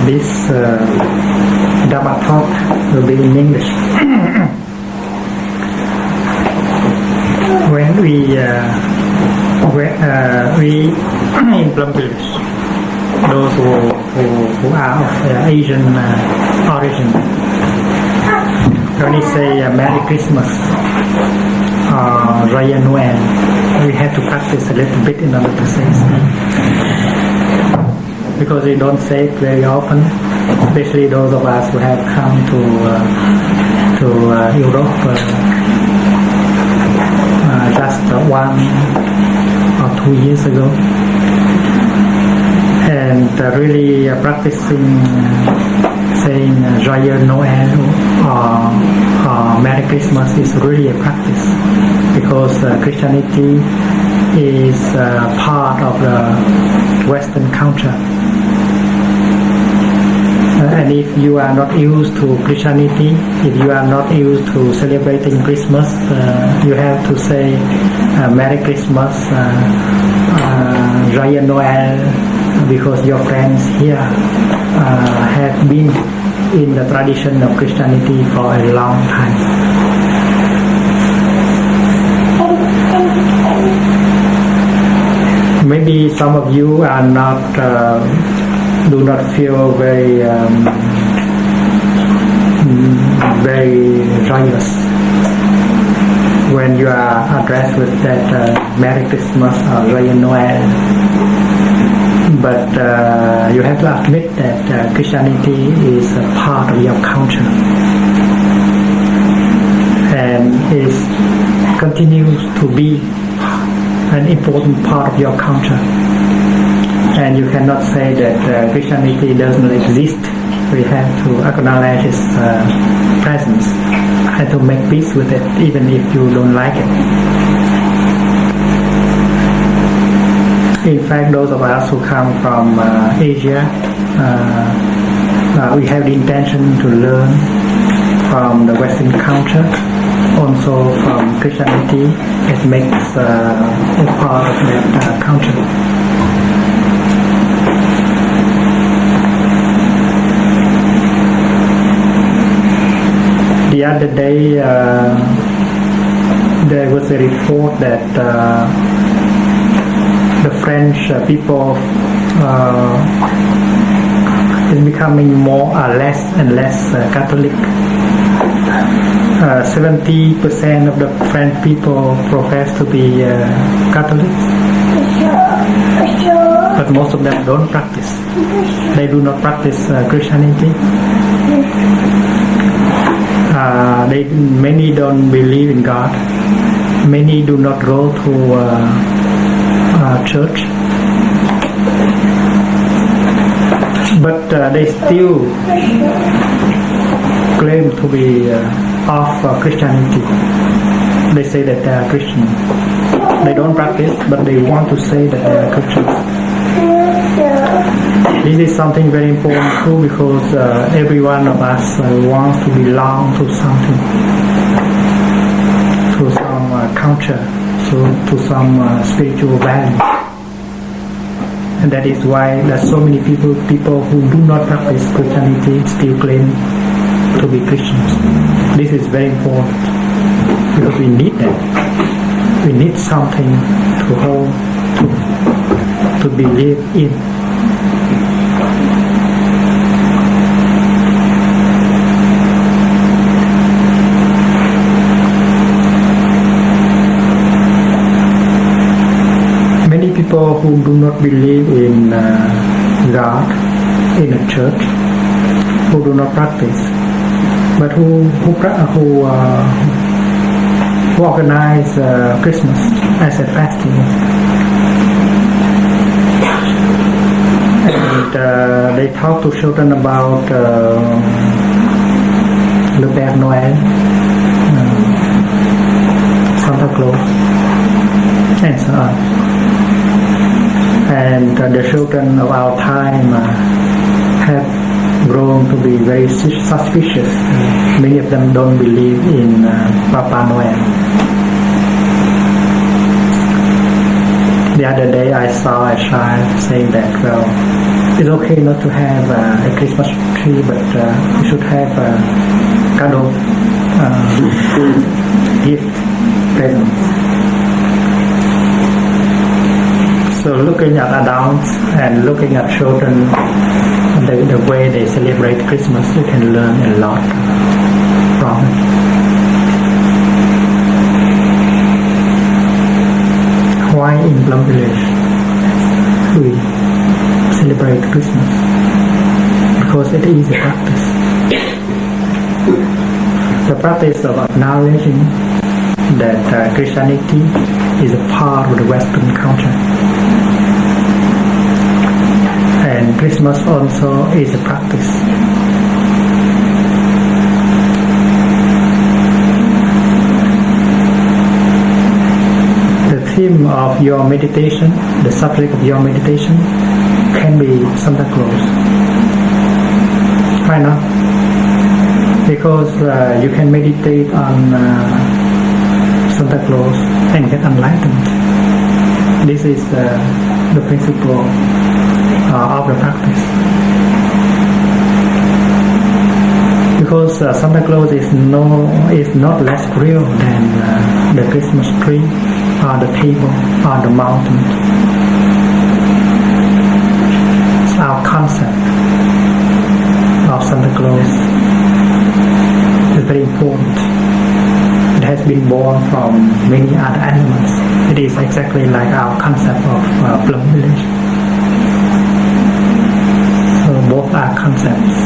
This Dhamma talk will be in English. When we in Plum Village, those who are of Asian origin, when we say Merry Christmas or Raya Noel, we have to practice a little bit in order to say so. Because we don't say it very often, especially those of us who have come to Europe just 1 or 2 years ago, and really practicing saying Joyeux Noël or Merry Christmas is really a practice, because Christianity is part of the Western culture. And if you are not used to Christianity, if you are not used to celebrating Christmas, you have to say Merry Christmas, Joyeux Noël, because your friends here have been in the tradition of Christianity for a long time. Maybe some of you are do not feel very joyous when you are addressed with that Merry Christmas or Joyeux Noël. But you have to admit that Christianity is a part of your culture and continues to be an important part of your culture. And you cannot say that Christianity does not exist. We have to acknowledge its presence and to make peace with it, even if you don't like it. In fact, those of us who come from Asia, we have the intention to learn from the Western culture, also from Christianity. It makes a part of that culture. The other day, there was a report that the French people is becoming more or less and less Catholic. 70% of the French people profess to be Catholics, but most of them don't practice. They do not practice Christianity. Many don't believe in God. Many do not go to church. But they still claim to be of Christianity. They say that they are Christian. They don't practice, but they want to say that they are Christians. This is something very important too, because every one of us wants to belong to something, to some culture, to some spiritual value. And that is why there are so many people who do not practice Christianity still claim to be Christians. This is very important, because we need that. We need something to hold, to believe in. Many people who do not believe in God, in a church, who do not practice, but who organize Christmas as a festival. And they talk to children about Le Père Noël, Santa Claus, and so on. And the children of our time have grown to be very suspicious. Many of them don't believe in Papa Noel. other day I saw a child saying that, well, it's okay not to have a Christmas tree, but you should have a kado, gift, presents. So looking at adults and looking at children, the way they celebrate Christmas, you can learn a lot from it. Why in Plum Village we celebrate Christmas? Because it is a practice. The practice of acknowledging that Christianity is a part of the Western culture. And Christmas also is a practice. The theme of your meditation, the subject of your meditation, can be Santa Claus. Why not? Because you can meditate on Santa Claus and get enlightened. This is the principle of the practice. Because Santa Claus is not less real than the Christmas tree or the table or the mountain. It's our concept of Santa Claus is very important. It has been born from many other animals. It is exactly like our concept of Plum Village. So both are concepts.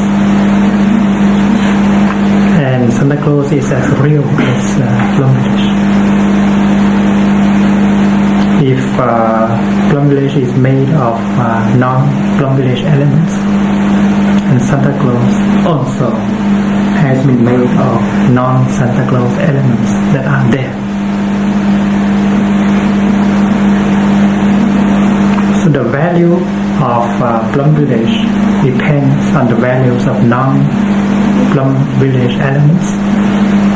And Santa Claus is as real as Plum Village. If Plum Village is made of non-Plum Village elements, and Santa Claus also has been made of non-Santa Claus elements that are there. So the value of Plum Village depends on the values of non-Plum Village elements.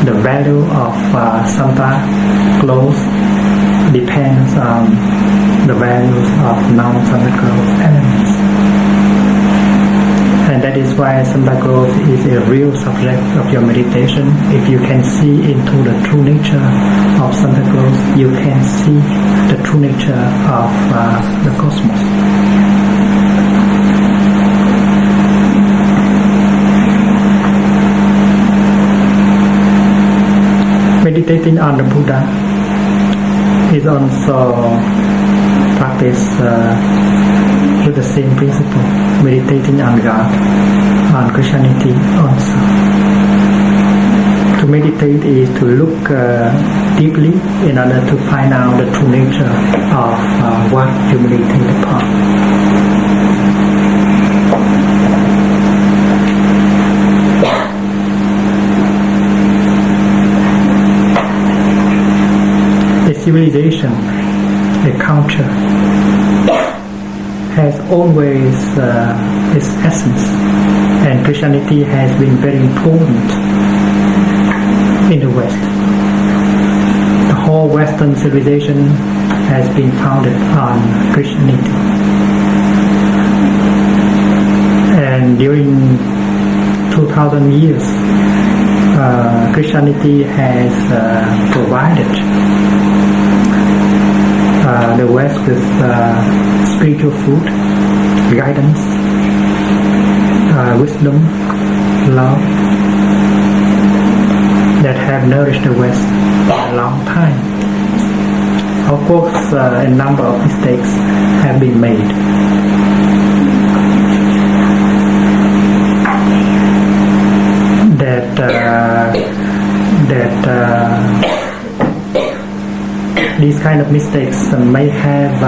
The value of Santa Claus depends on the values of non-Santa Claus elements. And that is why Santa Claus is a real subject of your meditation. If you can see into the true nature of Santa Claus, you can see the true nature of the cosmos. Meditating on the Buddha is also practiced with the same principle. Meditating on God, on Christianity also. To meditate is to look deeply in order to find out the true nature of what you meditate upon. A civilization, a culture, has always its essence, and Christianity has been very important in the West. The whole Western civilization has been founded on Christianity, and during 2000 years Christianity has provided the West with spiritual food, guidance, wisdom, love that have nourished the West for a long time. Of course, a number of mistakes have been made. These kind of mistakes may have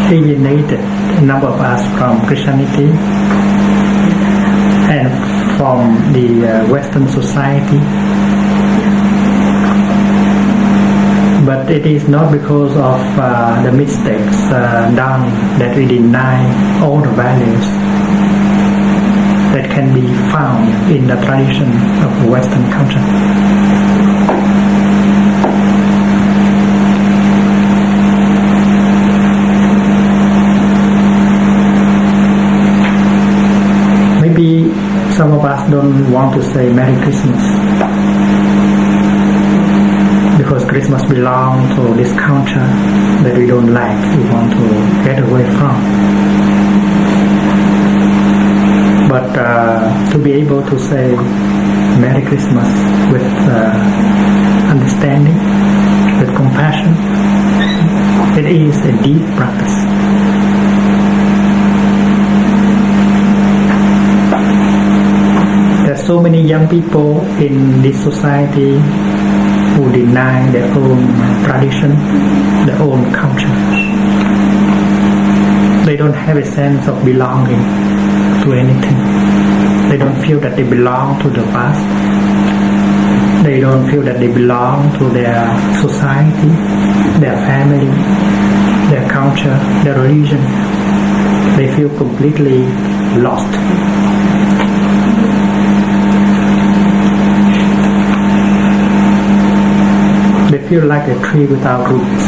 alienated a number of us from Christianity and from the Western society. But it is not because of the mistakes done that we deny all the values that can be found in the tradition of Western culture. don't want to say Merry Christmas because Christmas belongs to this culture that we don't like, we want to get away from. But to be able to say Merry Christmas with understanding, with compassion, it is a deep practice. There are so many young people in this society who deny their own tradition, their own culture. They don't have a sense of belonging to anything. They don't feel that they belong to the past. They don't feel that they belong to their society, their family, their culture, their religion. They feel completely lost. They feel like a tree without roots.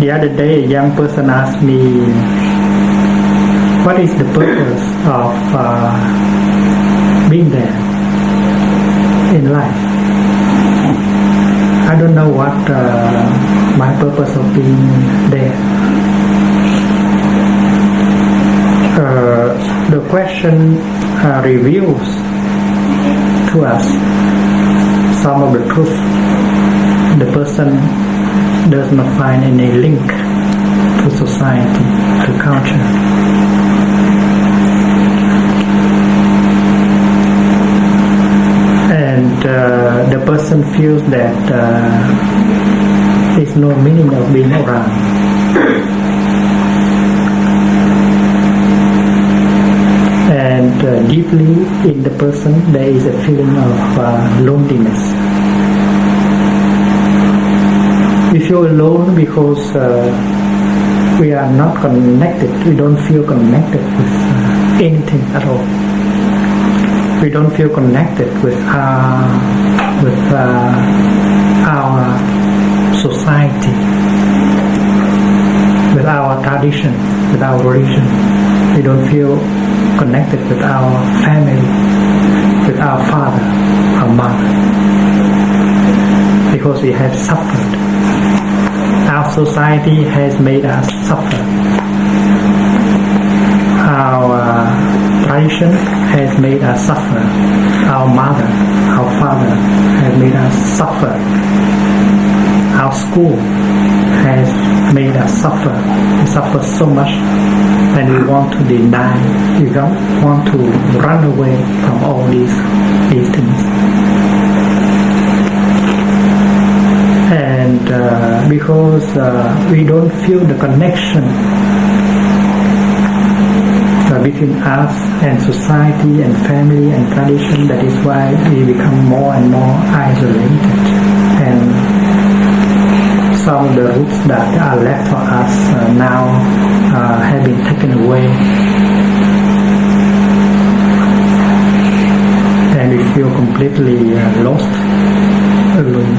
The other day, a young person asked me, what is the purpose of being there in life? I don't know what my purpose of being there. The question reveals to us some of the truth. The person does not find any link to society, to culture. And the person feels that there's no meaning of being around. And deeply in the person there is a feeling of loneliness. We feel alone because we are not connected. We don't feel connected with anything at all. We don't feel connected with our society, with our tradition, with our religion. We don't feel connected with our family, with our father, our mother, because we have suffered. Our society has made us suffer. Our tradition has made us suffer. Our mother, our father has made us suffer. Our school has made us suffer. We suffer so much, and we want to deny. We don't want to run away from all these things. And because we don't feel the connection between us and society and family and tradition, that is why we become more and more isolated. And some of the roots that are left for us now have been taken away, and we feel completely lost, alone.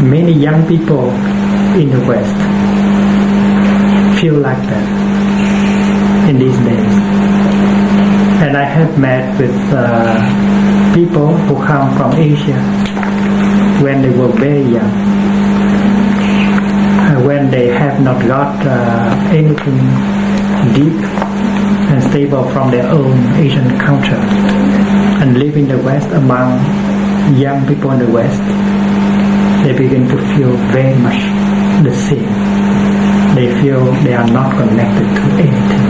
Many young people in the West feel like that in these days, and I have met with people who come from Asia when they were very young, when they have not got anything deep and stable from their own Asian culture, and live in the West among young people in the West, they begin to feel very much the same. They feel they are not connected to anything.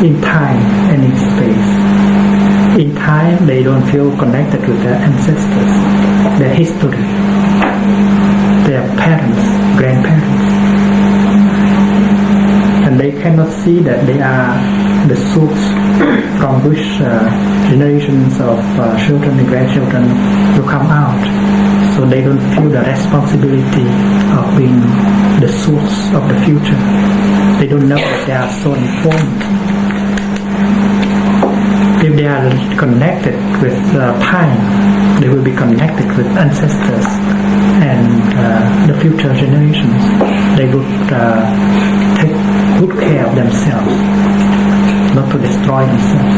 In time and in space. In time, they don't feel connected with their ancestors, their history, their parents, grandparents. And they cannot see that they are the source from which generations of children and grandchildren will come out. So they don't feel the responsibility of being the source of the future. They don't know that they are so informed. If they are connected with time, they will be connected with ancestors and the future generations. They would take good care of themselves, not to destroy themselves.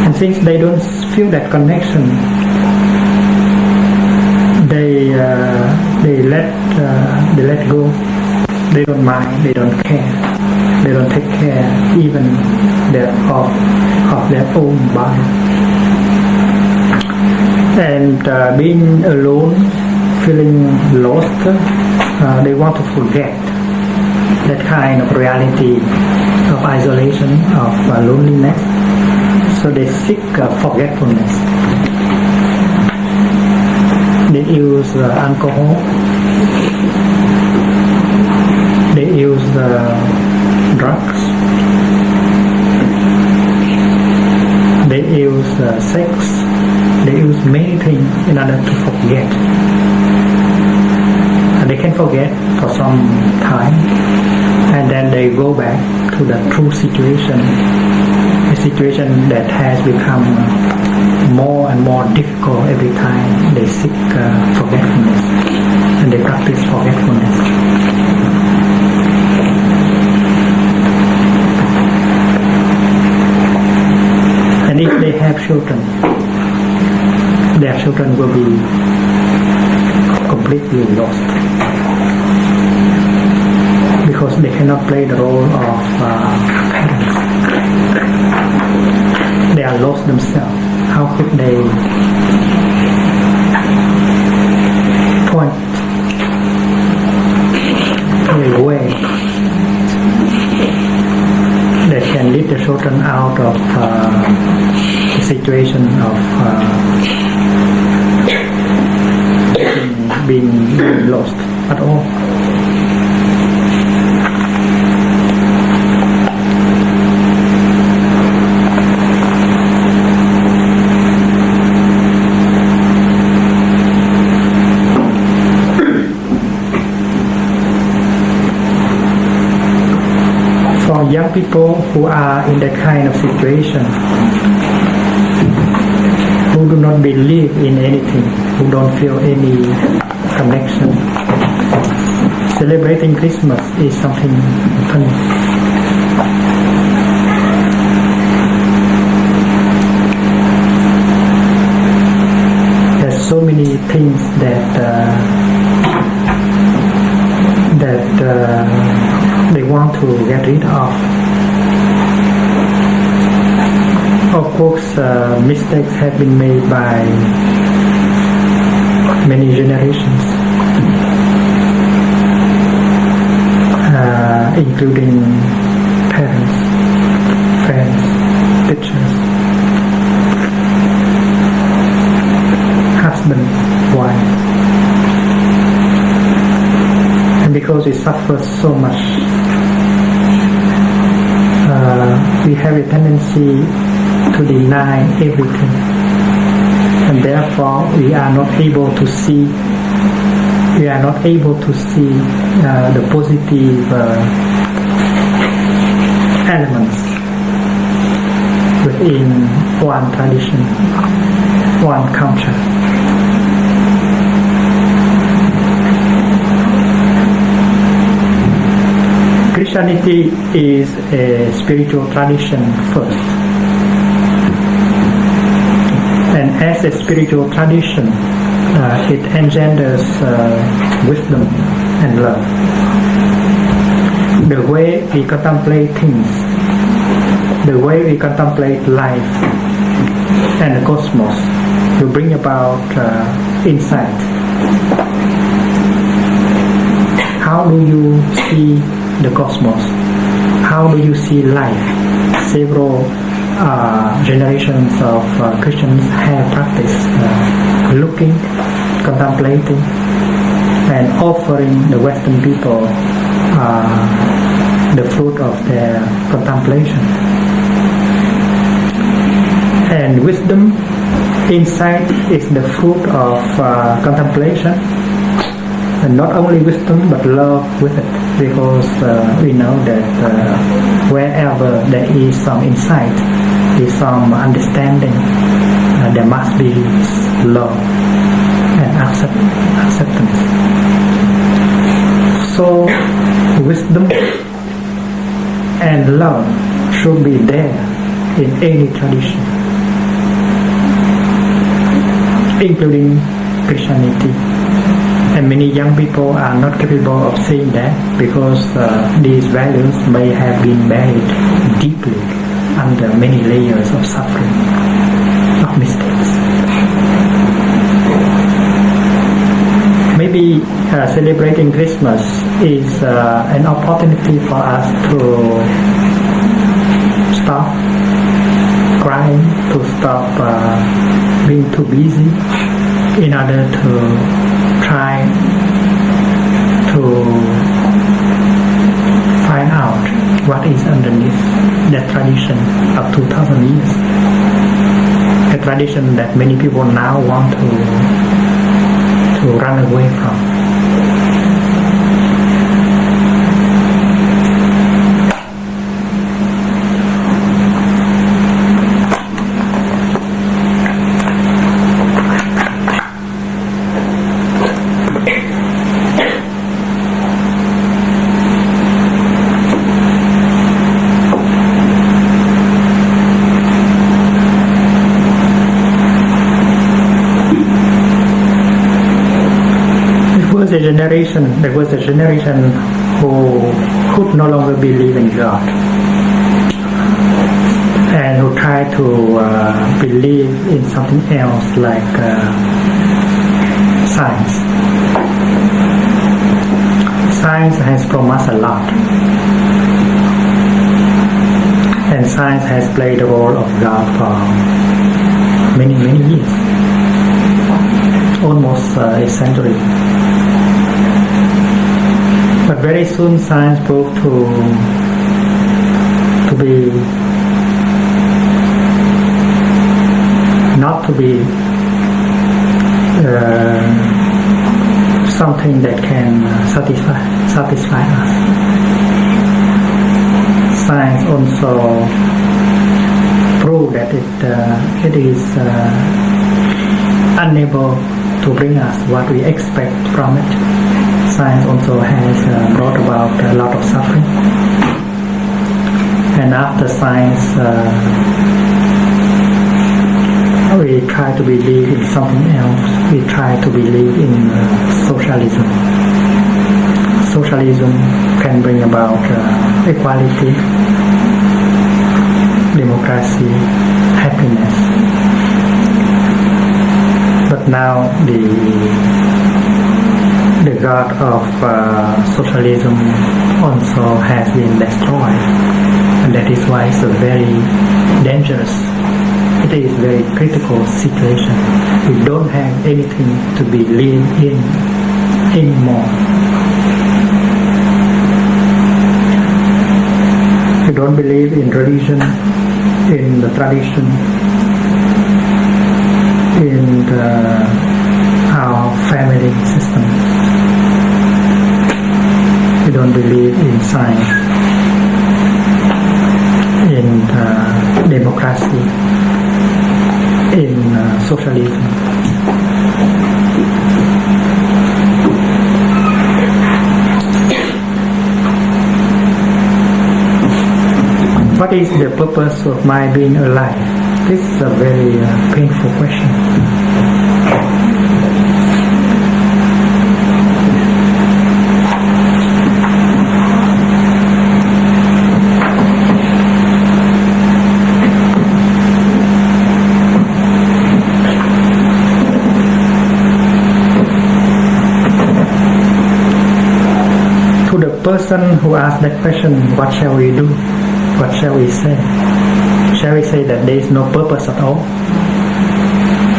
And since they don't feel that connection, they let go. They don't mind. They don't care. They don't take care even of their own body. And being alone, feeling lost, they want to forget that kind of reality of isolation, of loneliness. So they seek forgetfulness. They use alcohol. They use drugs. They use sex. They use many things in order to forget. And they can forget for some time, and then they go back to the true situation, a situation that has become more and more difficult every time they seek forgetfulness, and they practice forgetfulness. And if they have children, their children will be completely lost, because they cannot play the role of parents. They are lost themselves. How could they point a way that can lead the children out of the situation of being lost at all? For young people who are in that kind of situation, who do not believe in anything, who don't feel any connection, celebrating Christmas is something fun. There's so many things that they want to get rid of. Of course, mistakes have been made by many generations, including parents, friends, teachers, husbands, wives. And because we suffer so much, we have a tendency to deny everything, and therefore we are not able to see the positive elements within one tradition, one culture. Christianity is a spiritual tradition first. And as a spiritual tradition, it engenders wisdom and love. The way we contemplate things, the way we contemplate life and the cosmos will bring about insight. How do you see the cosmos? How do you see life? Several generations of Christians have practiced looking, contemplating, and offering the Western people the fruit of their contemplation. And wisdom, insight is the fruit of contemplation, and not only wisdom but love with it, because we know that wherever there is some insight, is some understanding, there must be love and acceptance. So wisdom and love should be there in any tradition, including Christianity. And many young people are not capable of seeing that, because these values may have been buried deeply under many layers of suffering, of mistakes. Maybe celebrating Christmas is an opportunity for us to stop crying, to stop being too busy, in order to try to find out what is underneath that tradition of 2,000 years. A tradition that many people now want to run away from. There was a generation who could no longer believe in God, and who tried to believe in something else like science. Science has promised a lot, and science has played the role of God for many years, almost a century. But very soon science proved to be not to be something that can satisfy us. Science also proved that it is unable to bring us what we expect from it. Science also has brought about a lot of suffering. And after science, we try to believe in something else. We try to believe in socialism. Socialism can bring about equality, democracy, happiness. But now the god of socialism also has been destroyed, and that is why it's a very dangerous, it is a very critical situation. We don't have anything to believe in anymore. We don't believe in religion, in the tradition, in our family system. We don't believe in science, in democracy, in socialism. What is the purpose of my being alive? This is a very painful question. Person who asks that question, what shall we do? What shall we say? Shall we say that there is no purpose at all?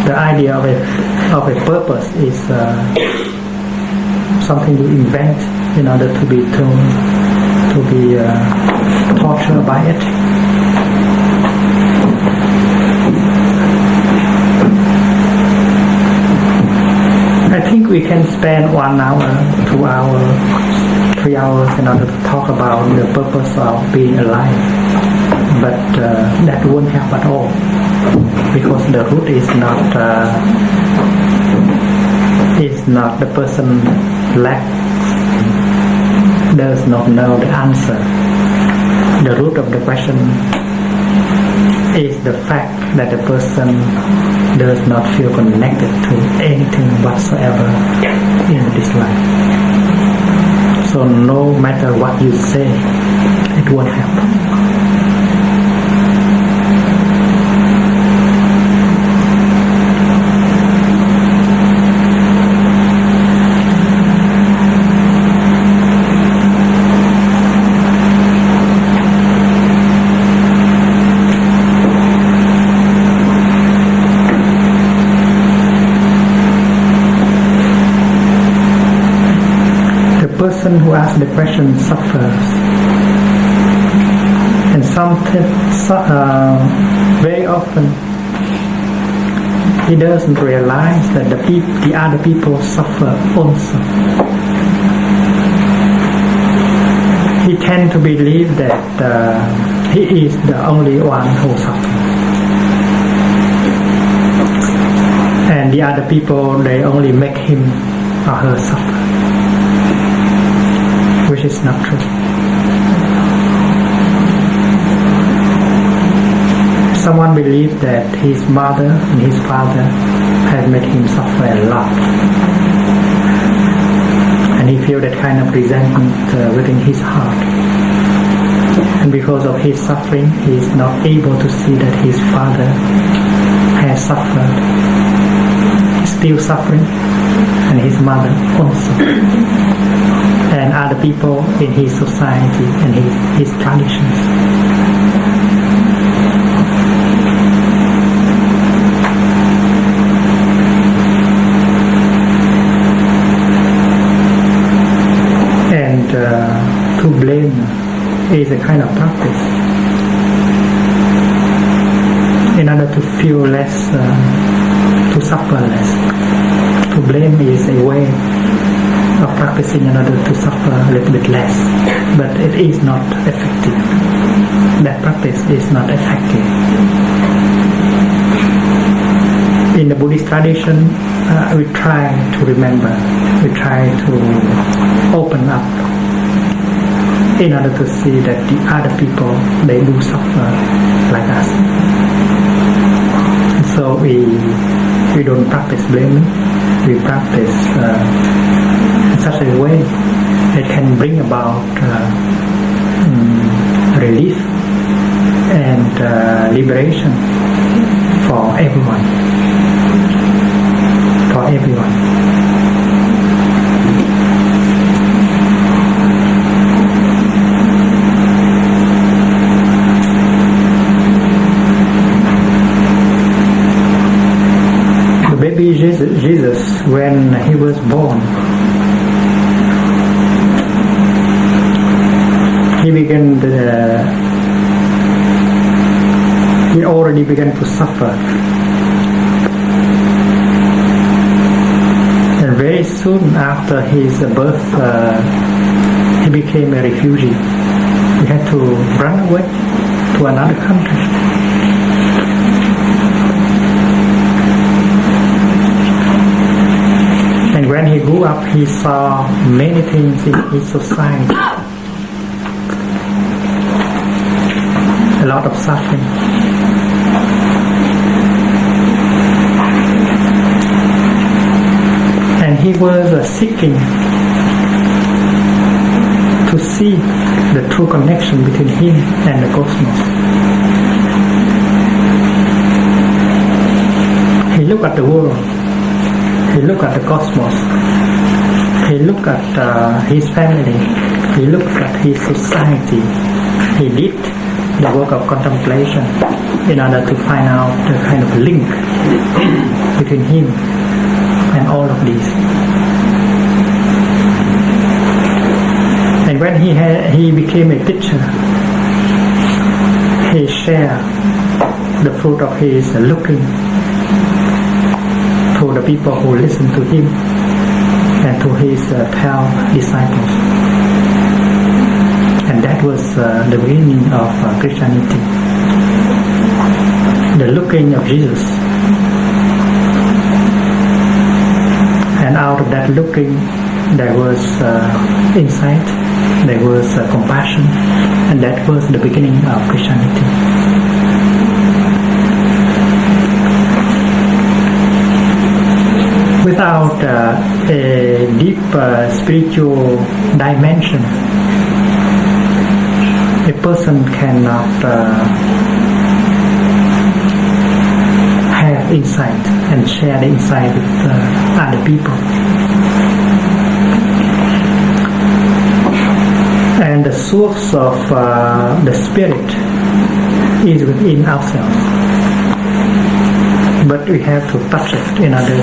The idea of a purpose is something you invent in order to be tortured by it. I think we can spend 1 hour, 2 hours, 3 hours in order to talk about the purpose of being alive, but that won't help at all, because the root is not the person does not know the answer. The root of the question is the fact that the person does not feel connected to anything whatsoever in this life. So no matter what you say, it won't help. The person who asks the question suffers, and very often he doesn't realize that the other people suffer also. He tends to believe that he is the only one who suffers, and the other people, they only make him or her suffer, which is not true. Someone believes that his mother and his father have made him suffer a lot, and he feels that kind of resentment within his heart. And because of his suffering, he is not able to see that his father has suffered, still suffering, and his mother also, and other people in his society and his traditions. And to blame is a kind of practice in order to feel less, to suffer less. To blame is a way of practicing in order to suffer a little bit less, but it is not effective. That practice is not effective. In the Buddhist tradition, we try to remember, we try to open up in order to see that the other people, they do suffer like us. And so we don't practice blaming, we practice in such a way that can bring about relief and liberation for everyone. For everyone. Baby Jesus, when he was born, he already began to suffer, and very soon after his birth, he became a refugee. He had to run away to another country. And when he grew up, he saw many things in his society. A lot of suffering. And he was seeking to see the true connection between him and the cosmos. He looked at the world. He looked at the cosmos. He looked at his family. He looked at his society. He did the work of contemplation in order to find out the kind of link between him and all of these. And when he became a teacher, he shared the fruit of his looking to the people who listen to him. and to his 12 disciples. And that was the beginning of Christianity. The looking of Jesus. And out of that looking, there was insight, there was compassion, and that was the beginning of Christianity. Without a deep spiritual dimension, a person cannot have insight and share the insight with other people. And the source of the spirit is within ourselves, but we have to touch it in order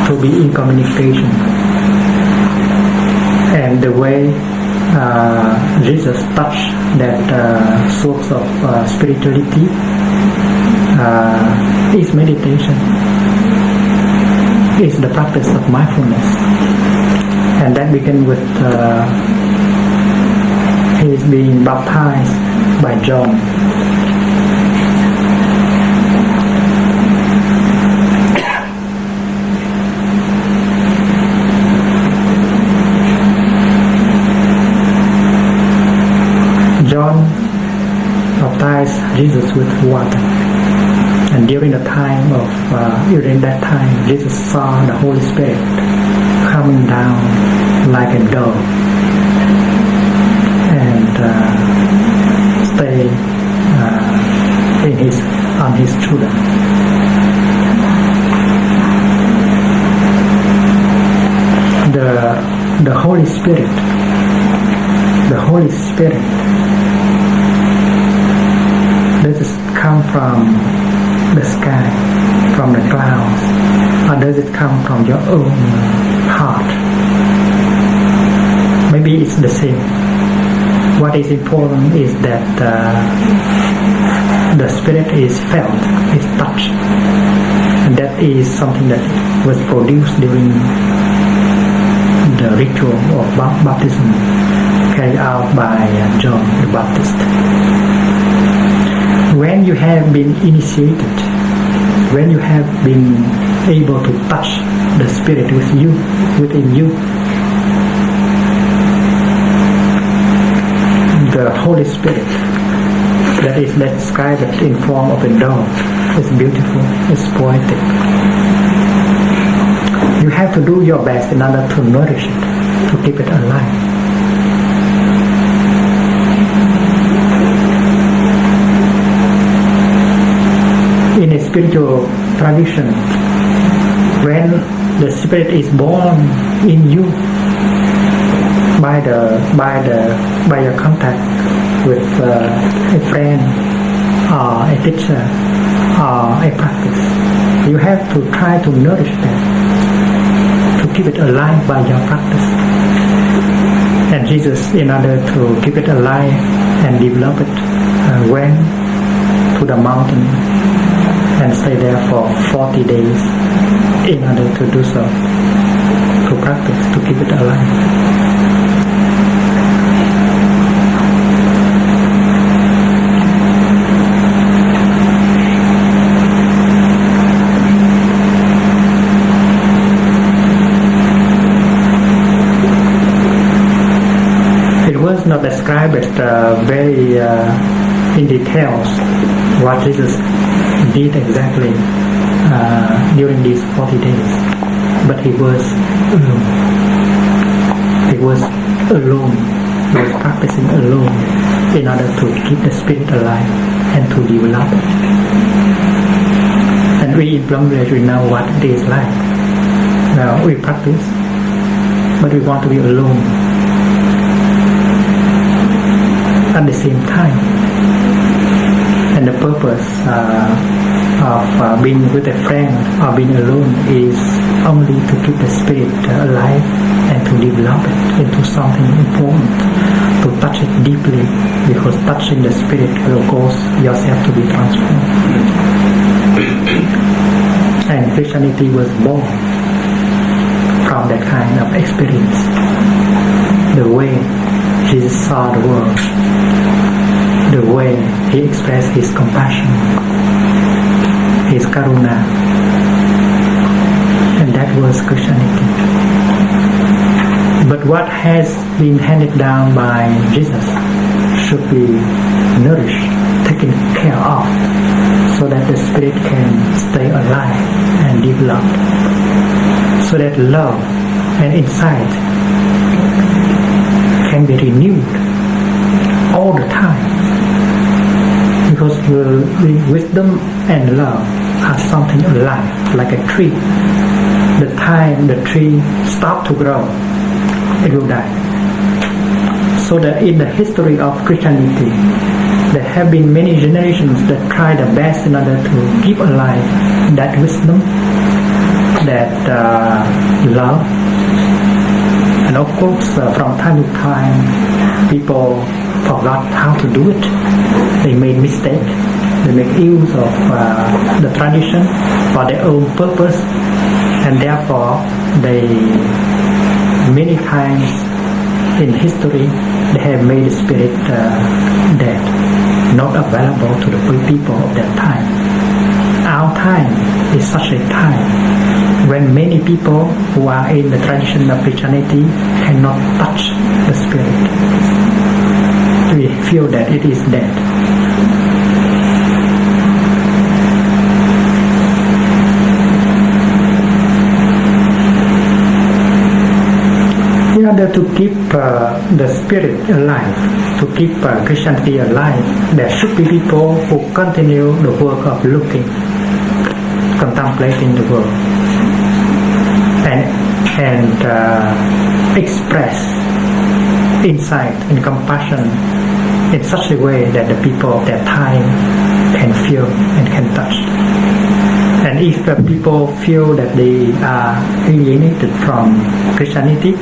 to be in communication. And the way Jesus touched that source of spirituality is meditation, is the practice of mindfulness. And that began with his being baptized by John. John baptized Jesus with water, and during that time, Jesus saw the Holy Spirit coming down like a dove and stay on his children. The Holy Spirit does it come from the sky, from the clouds, or does it come from your own heart? Maybe it's the same. What is important is that the Spirit is felt, is touched, and that is something that was produced during the ritual of baptism carried out by John the Baptist. When you have been initiated, when you have been able to touch the Spirit within you, the Holy Spirit that is described in form of a dove is beautiful, is poetic. You have to do your best in order to nourish it, to keep it alive. In a spiritual tradition, when the Spirit is born in you by your contact with a friend or a teacher or a practice, you have to try to nourish that, to keep it alive by your practice. And Jesus, in order to keep it alive and develop it, went to the mountain and stayed there for 40 days in order to do so, to practice, to keep it alive. It was not described very in details what Jesus did exactly during these 40 days, but he was alone. He was practicing alone in order to keep the Spirit alive and to develop it. And we in Plum Village, we know what it is like. We practice, but we want to be alone at the same time. And the purpose of being with a friend or being alone is only to keep the Spirit alive and to develop it into something important, to touch it deeply, because touching the Spirit will cause yourself to be transformed. And Christianity was born from that kind of experience. The way Jesus saw the world, the way he expressed his compassion, his karuna, and that was Christianity. But what has been handed down by Jesus should be nourished, taken care of, so that the spirit can stay alive and develop, so that love and insight can be renewed all the time. Because the wisdom and love are something alive, like a tree. The time the tree stops to grow, it will die. So that in the history of Christianity, there have been many generations that try their best in order to keep alive that wisdom, that love. And of course, from time to time, people forgot how to do it. They made mistakes. They make use of the tradition for their own purpose, and therefore they many times in history they have made the spirit dead, not available to the people of that time. Our time is such a time when many people who are in the tradition of Christianity cannot touch the spirit. We feel that it is dead. In order to keep the spirit alive, to keep Christianity alive, there should be people who continue the work of looking, contemplating the world, and express insight and compassion in such a way that the people of that time can feel and can touch. And if the people feel that they are alienated from Christianity,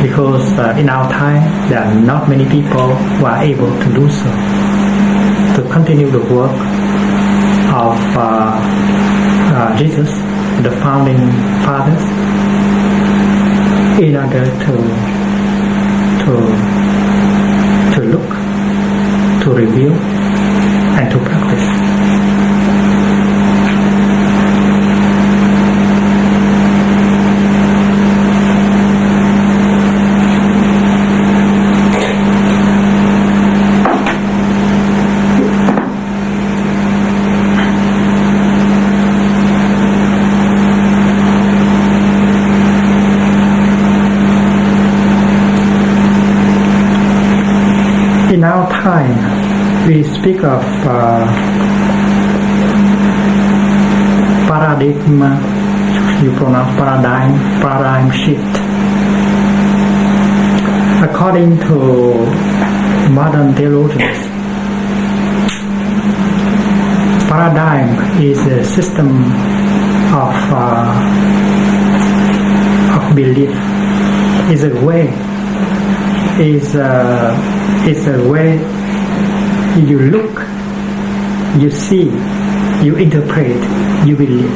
because in our time there are not many people who are able to do so, to continue the work of Jesus, the founding fathers, in order to look, to review, and to practice. In our time, we speak of paradigm, you pronounce paradigm shift. According to modern theologians, paradigm is a system of belief, is a way, is a way you look, you see, you interpret, you believe.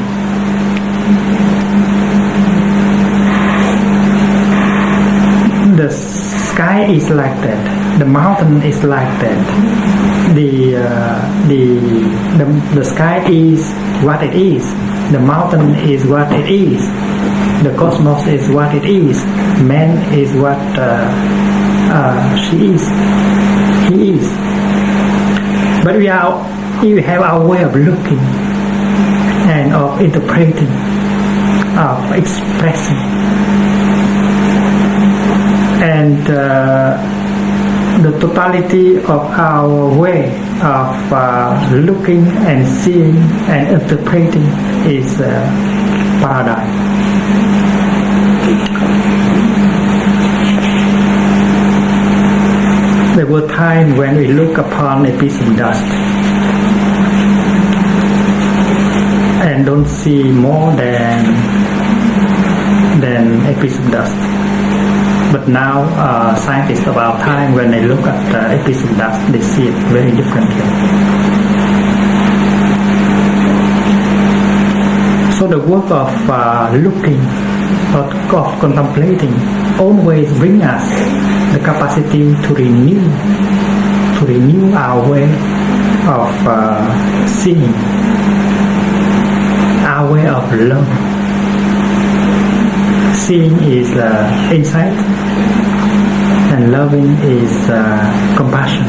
The sky is like that, the mountain is like that, the sky is what it is, the mountain is what it is, the cosmos is what it is, man is what she is, he is. But we have our way of looking and of interpreting, of expressing, and the totality of our way of looking and seeing and interpreting is paradigm. There were times when we look upon a piece of dust and don't see more than a piece of dust. But now scientists of our time, when they look at a piece of dust, they see it very differently. So the work of looking of contemplating always bring us the capacity to renew our way of seeing, our way of love. Seeing is insight, and loving is compassion.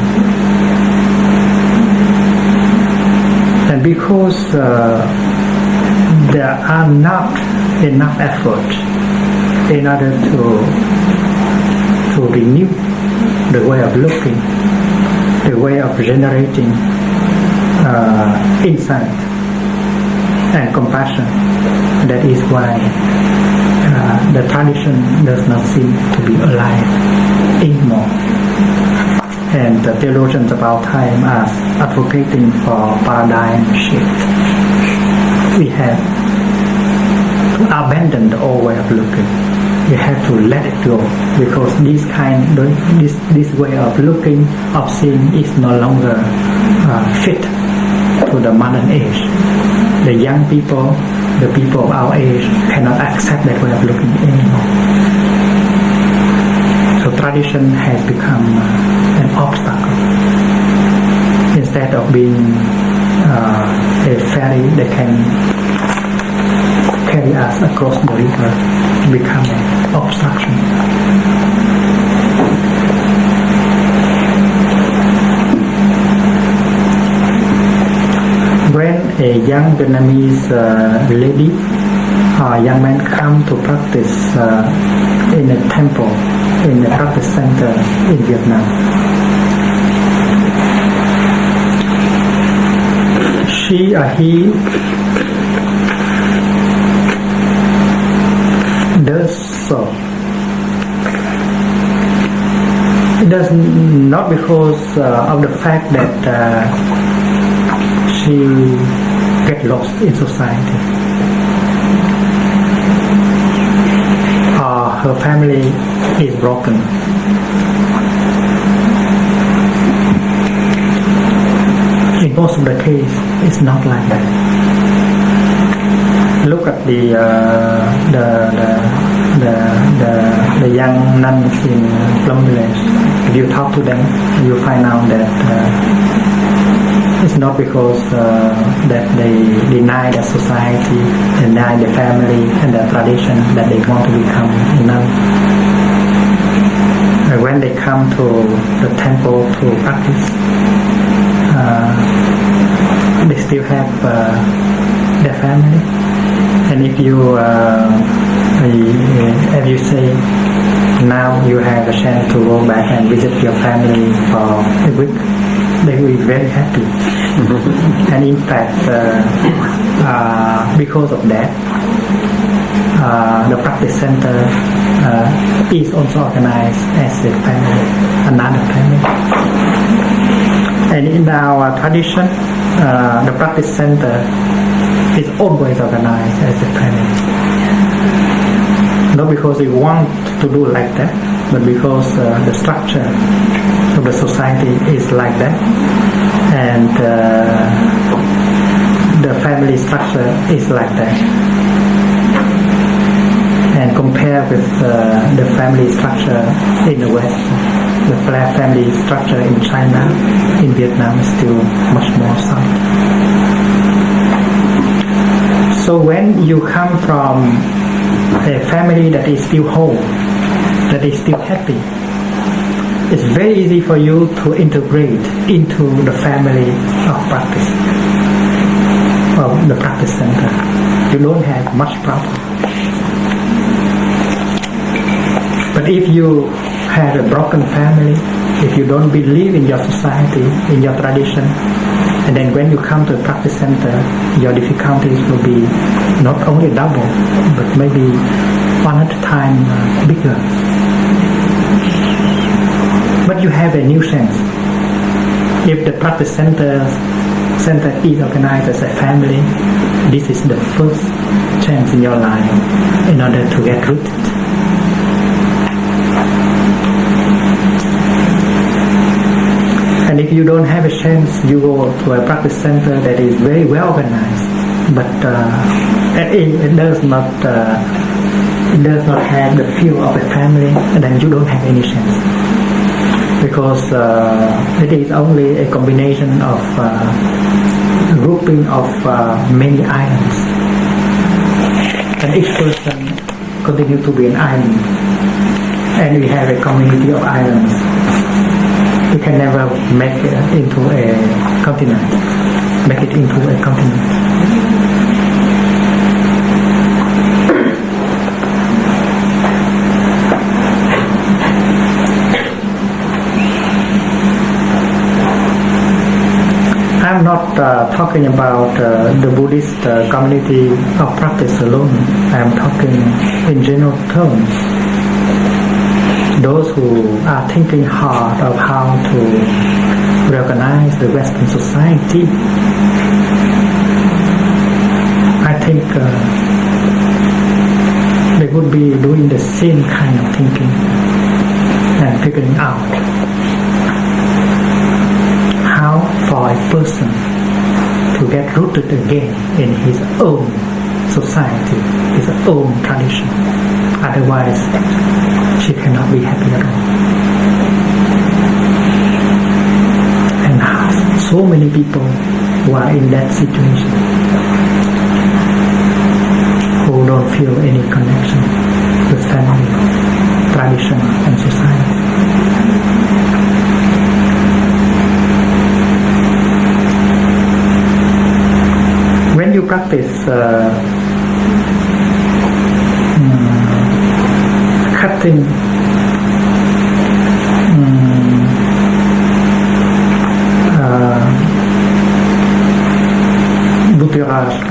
And because there are not enough effort in order to renew the way of looking, the way of generating insight and compassion. That is why the tradition does not seem to be alive anymore. And the theologians of our time are advocating for paradigm shift. We have to abandon the old way of looking. We have to let it go, because this way of looking, of seeing is no longer fit to the modern age. The young people, the people of our age, cannot accept that way of looking anymore. So tradition has become an obstacle. Instead of being a ferry that can carry us across the river, become an obstruction. When a young Vietnamese lady or young man come to practice in a temple, in a practice center in Vietnam, she or he does so. It does not because of the fact that she get lost in society, or her family is broken. In most of the case, it's not like that. Look at the young nuns in Plum Village. If you talk to them, you find out that it's not because that they deny the society, deny the family and the tradition that they want to become nun. When they come to the temple to practice, they still have their family. And if you, as you say, now you have a chance to go back and visit your family for a week, they will be very happy. And in fact, because of that, the practice center is also organized as a family, another family. And in our tradition, the practice center is always organized as a family. Not because we want to do like that, but because the structure of the society is like that, and the family structure is like that. And compare with the family structure in the West, the family structure in China, in Vietnam is still much more sound. So when you come from a family that is still whole, that is still happy, it's very easy for you to integrate into the family of practice, of the practice center. You don't have much problem. But if you have a broken family, if you don't believe in your society, in your tradition, and then when you come to a practice center, your difficulties will be not only double, but maybe 100 times bigger. But you have a new chance. If the practice center is organized as a family, this is the first chance in your life in order to get rooted. And if you don't have a chance, you go to a practice center that is very well organized, but it does not does not have the feel of a family, then you don't have any chance. Because it is only a combination of grouping of many islands, and each person continue to be an island, and we have a community of islands. We can never make it into a continent. I'm not talking about the Buddhist community of practice alone. I'm talking in general terms. Those who are thinking hard of how to reorganize the Western society, I think they would be doing the same kind of thinking and figuring out how for a person to get rooted again in his own society, his own tradition. Otherwise, she cannot be happy at all. And so many people who are in that situation, who don't feel any connection with family, tradition, and society. When you practice cutting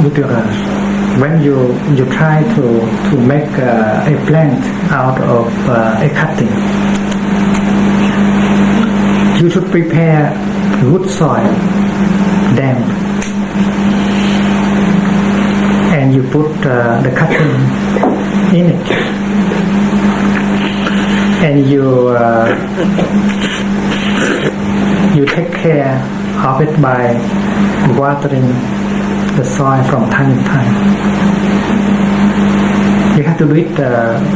bouturage, when you try to make a plant out of a cutting, you should prepare good soil, damp, and you put the cutting in it, and you take care of it by watering the soil from time to time. You have to do it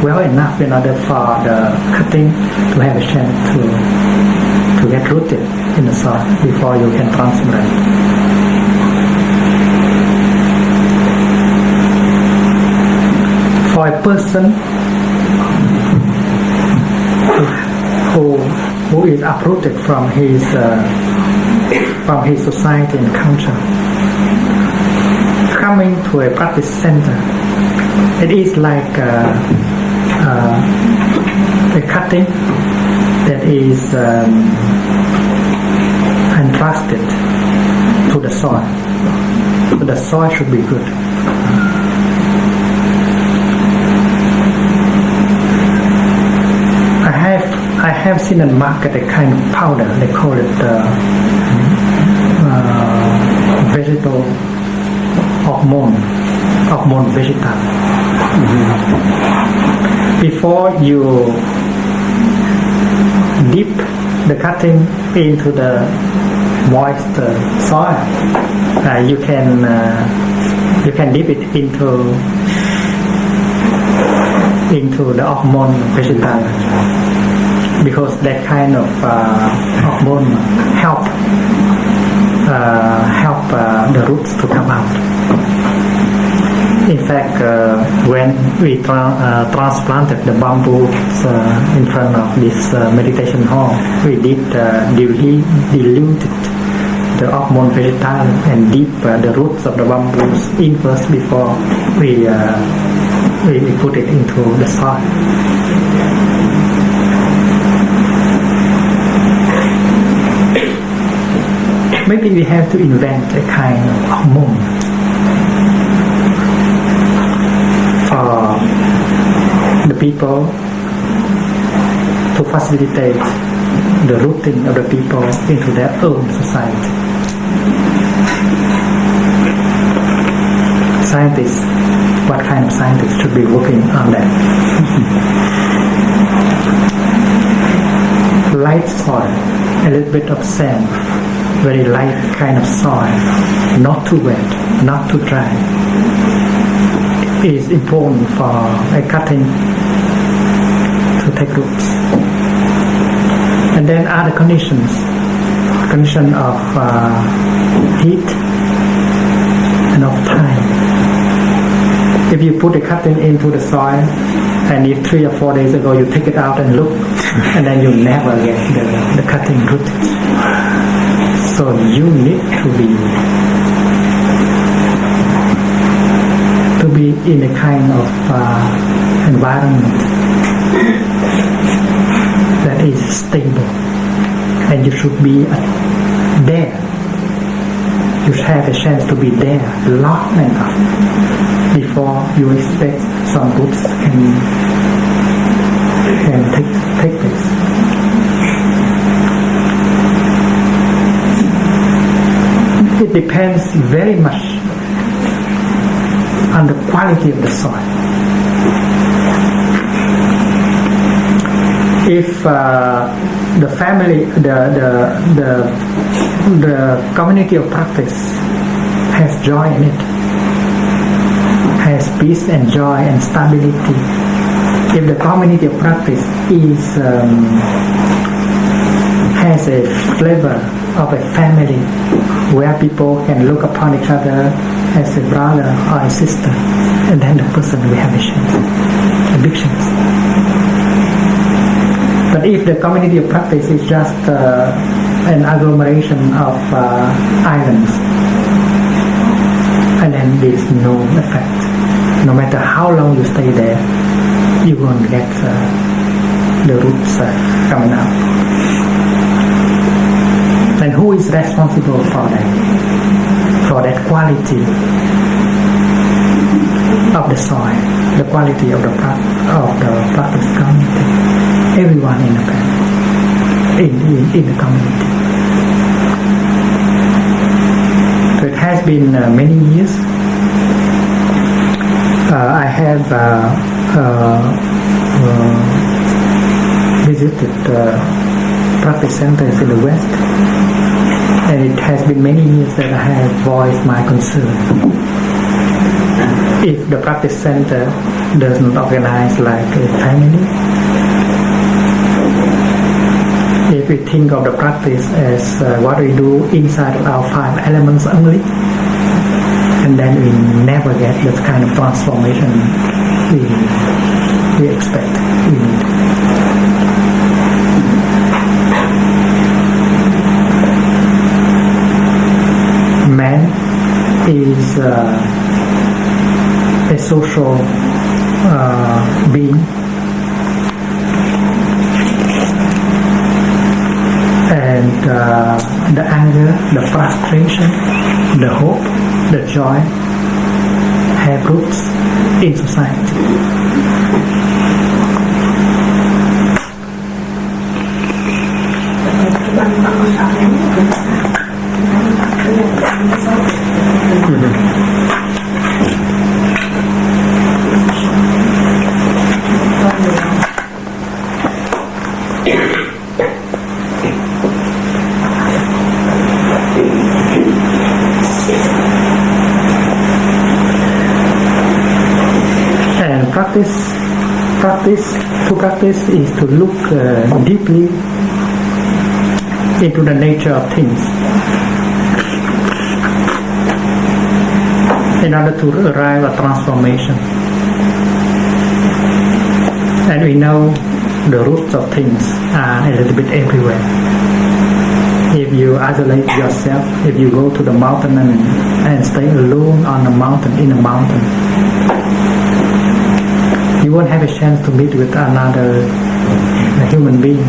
well enough in order for the cutting to have a chance to get rooted in the soil before you can transplant. For a person who is uprooted from his society and culture, coming to a practice center, it is like a cutting that is entrusted to the soil. So the soil should be good. I have seen in market a kind of powder. They call it vegetable hormone vegetal. Before you dip the cutting into the moist soil, you can dip it into the hormone vegetal, because that kind of hormone help the roots to come out. In fact, when we transplanted the bamboos in front of this meditation hall, we did diluted the hormone vegetal and dip the roots of the bamboos in first before we put it into the soil. Maybe we have to invent a kind of hormone for the people to facilitate the rooting of the people into their own society. Scientists, what kind of scientists should be working on that? Light soil, a little bit of sand, very light kind of soil, not too wet, not too dry. is important for a cutting to take roots. And then other condition of heat and of time. If you put a cutting into the soil, and if 3 or 4 days ago you take it out and look, and then you never get the cutting rooted. So you need to be in a kind of environment that is stable, and you should be there. You should have a chance to be there long enough before you expect some roots can take place. It depends very much on the quality of the soil. If the family, the community of practice has joy in it, has peace and joy and stability. If the community of practice has a flavor of a family where people can look upon each other as a brother or a sister, and then the person will have a chance, a big chance. But if the community of practice is just an agglomeration of islands, and then there is no effect. No matter how long you stay there, you won't get the roots coming out. And who is responsible for that? For that quality of the soil, the quality of the practice community. Everyone in the family, in the community. So it has been many years. I have visited practice centers in the West, and it has been many years that I have voiced my concern. If the practice center does not organize like a family, if we think of the practice as what we do inside of our 5 elements only, and then we never get the kind of transformation we expect we need. Man is a social being, and the anger, the frustration, the hope, the joy have roots in society. Practice is to look deeply into the nature of things in order to arrive at transformation. And we know the roots of things are a little bit everywhere. If you isolate yourself, if you go to the mountain and stay alone on the mountain, in a mountain, you won't have a chance to meet with another human being,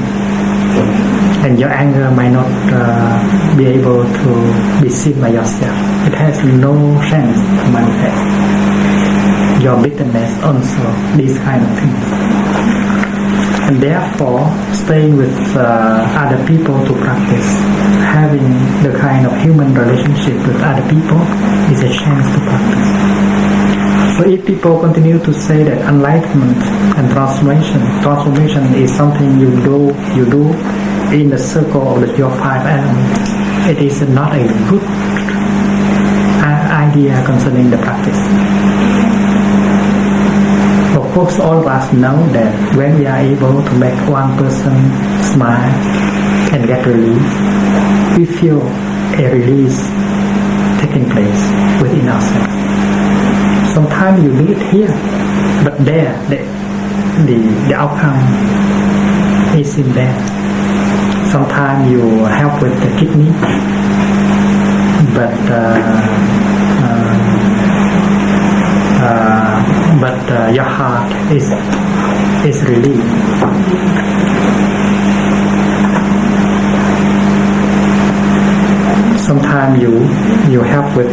and your anger might not be able to be seen by yourself. It has no chance to manifest. Your bitterness also, these kind of things. And therefore, staying with other people to practice, having the kind of human relationship with other people is a chance to practice. So if people continue to say that enlightenment and transformation is something you do in the circle of your 5 elements, it is not a good idea concerning the practice. course, all of us know that when we are able to make one person smile and get relief, we feel a release taking place within ourselves. Sometimes you do it here, but there the outcome is in there. Sometimes you help with the kidney, but your heart is relieved. Sometimes you help with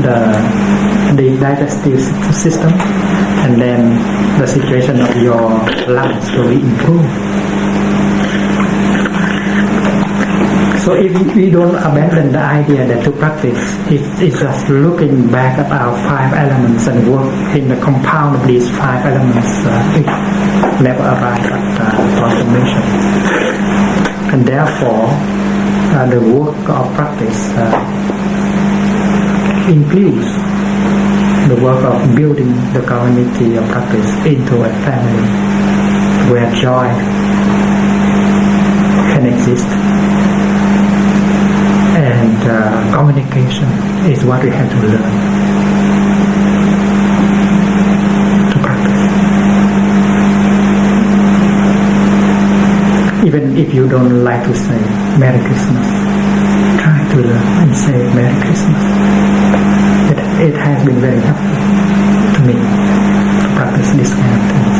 the digestive system, and then the situation of your lungs will be improved. So if we don't abandon the idea that to practice is just looking back at our 5 elements and work in the compound of these 5 elements, it never arrive at transformation. And therefore, the work of practice includes the work of building the community of practice into a family where joy can exist. And communication is what we have to learn to practice. Even if you don't like to say Merry Christmas, try to learn and say Merry Christmas. It has been very helpful to me to practice this kind of things.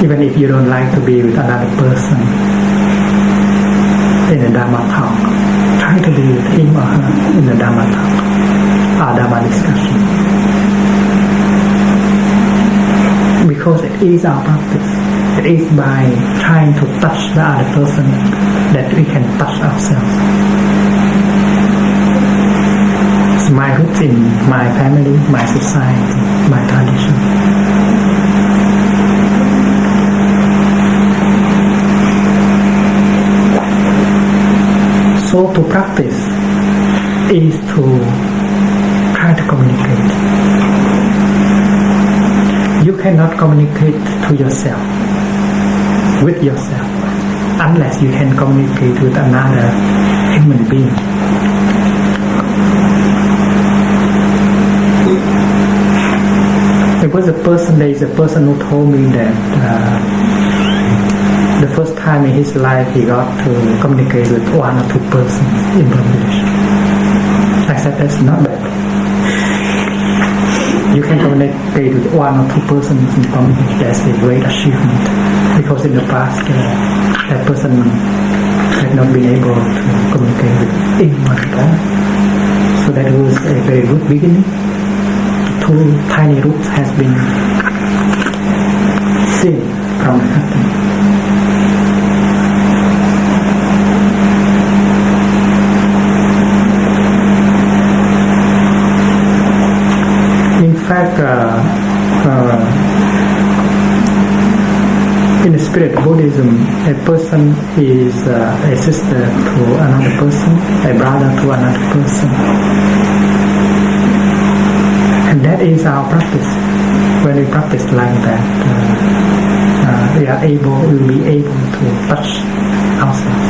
Even if you don't like to be with another person in a Dharma talk, try to be with him or her in a Dharma talk or Dharma discussion. Because it is our practice. It is by trying to touch the other person that we can touch ourselves. It's my roots in my family, my society, my tradition. So to practice is to try to communicate. You cannot communicate to yourself, with yourself, unless you can communicate with another human being. There is a person who told me that the first time in his life he got to communicate with 1 or 2 persons in English. I said that's not bad. You can communicate with 1 or 2 persons in English. That's a great achievement, because in the past that person had not been able to communicate with anyone at all. So that was a very good beginning. 2 tiny roots has been seen from the happening. In fact, in the spirit of Buddhism, a person is a sister to another person, a brother to another person. And that is our practice. When we practice like that, we will be able to touch ourselves.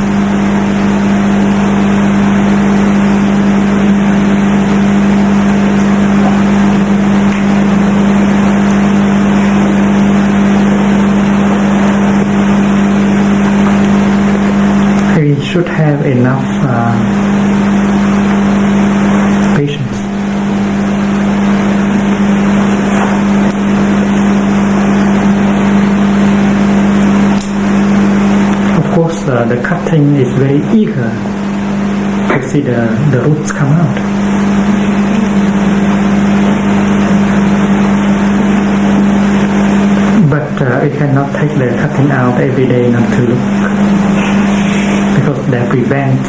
We should have enough patience. The cutting is very eager to see the roots come out. But we cannot take the cutting out every day not to look, because that prevents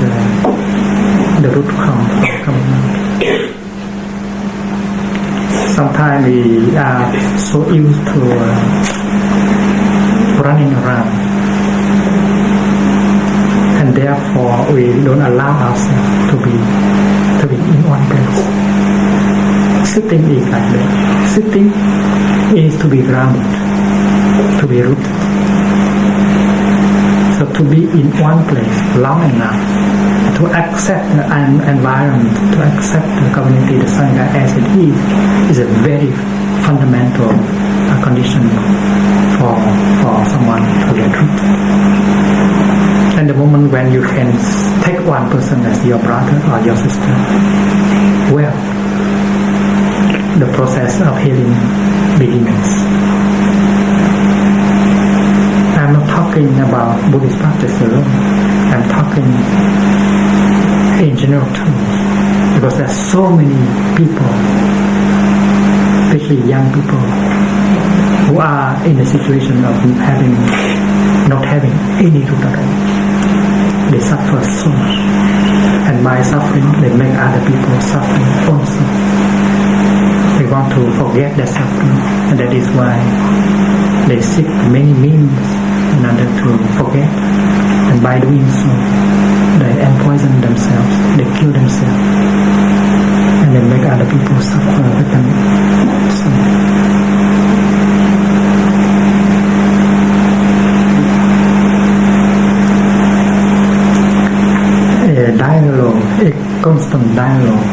the root from coming out. Sometimes we are so used to running around, and therefore we don't allow ourselves to be in one place. Sitting is like that. Sitting is to be grounded, to be rooted. So to be in one place long enough, to accept the environment, to accept the community, the Sangha as it is a very fundamental condition for someone to get rooted. And the moment when you can take one person as your brother or your sister, well, the process of healing begins. I'm not talking about Buddhist practice alone. I'm talking in general terms, because there are so many people, especially young people, who are in a situation of not having any root at all. They suffer so much, and by suffering, they make other people suffering also. They want to forget their suffering, and that is why they seek many means in order to forget. And by doing so, they empoison themselves, they kill themselves, and they make other people suffer with them. A dialogue, a constant dialogue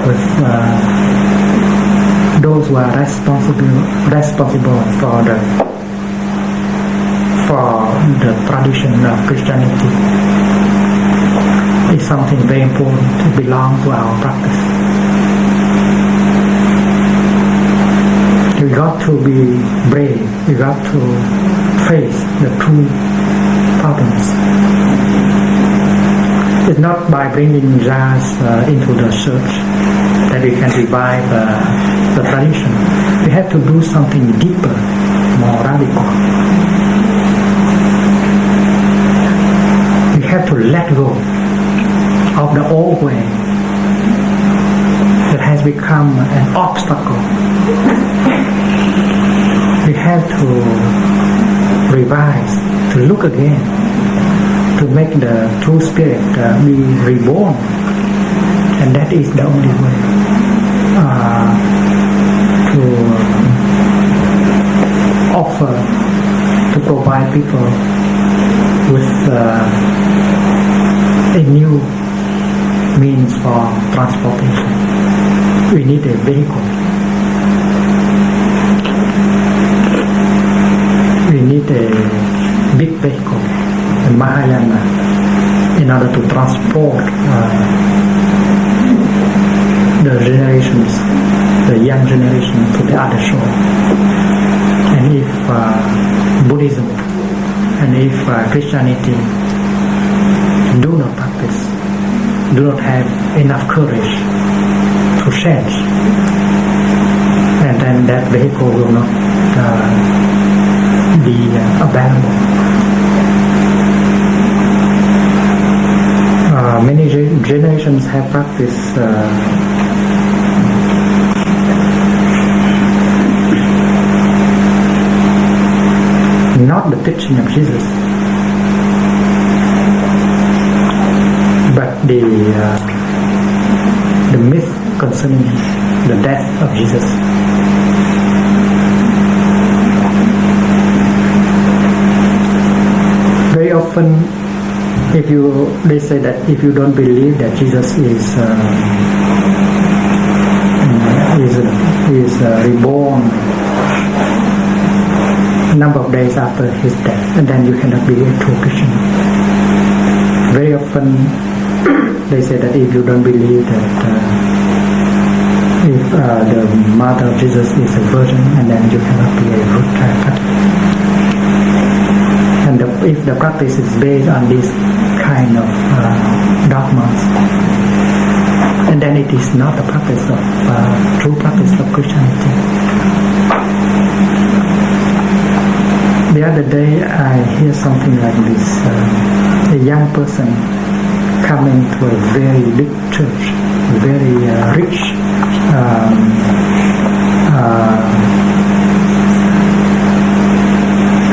with those who are responsible for the tradition of Christianity is something very important. It belongs to our practice. We got to be brave. We got to face the true problems. It's not by bringing jazz into the church that we can revive the tradition. We have to do something deeper, more radical. We have to let go of the old way that has become an obstacle. We have to revise, to look again, to make the true spirit be reborn, and that is the only way to offer, to provide people with a new means for transportation. We need a vehicle. We need a big vehicle in Mahayana in order to transport the generations, the young generation, to the other shore. And if Buddhism and if Christianity do not practice, do not have enough courage to change, and then that vehicle will not be available. Many generations have practiced not the teaching of Jesus, but the myth concerning the death of Jesus. Very often, they say that if you don't believe that Jesus is reborn a number of days after his death, and then you cannot be a true Christian. Very often they say that if you don't believe that if the mother of Jesus is a virgin, and then you cannot be a good Catholic. And if the practice is based on this kind of dogmas, and then it is not the practice of true practice of Christianity. The other day I hear something like this: a young person coming to a very big church, very rich,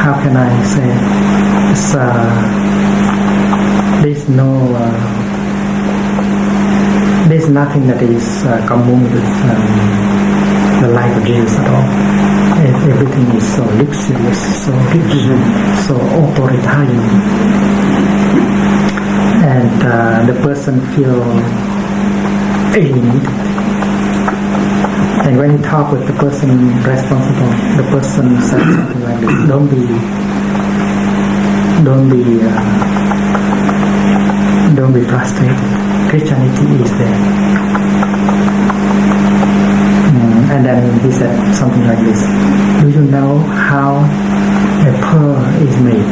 how can I say? There's nothing that is common with the life for Jesus at all. Everything is so luxurious, so rich, so authoritarian, and the person feel alienated. And when you talk with the person responsible, the person said something like this: don't be frustrated. Christianity is there. And then he said something like this: do you know how a pearl is made?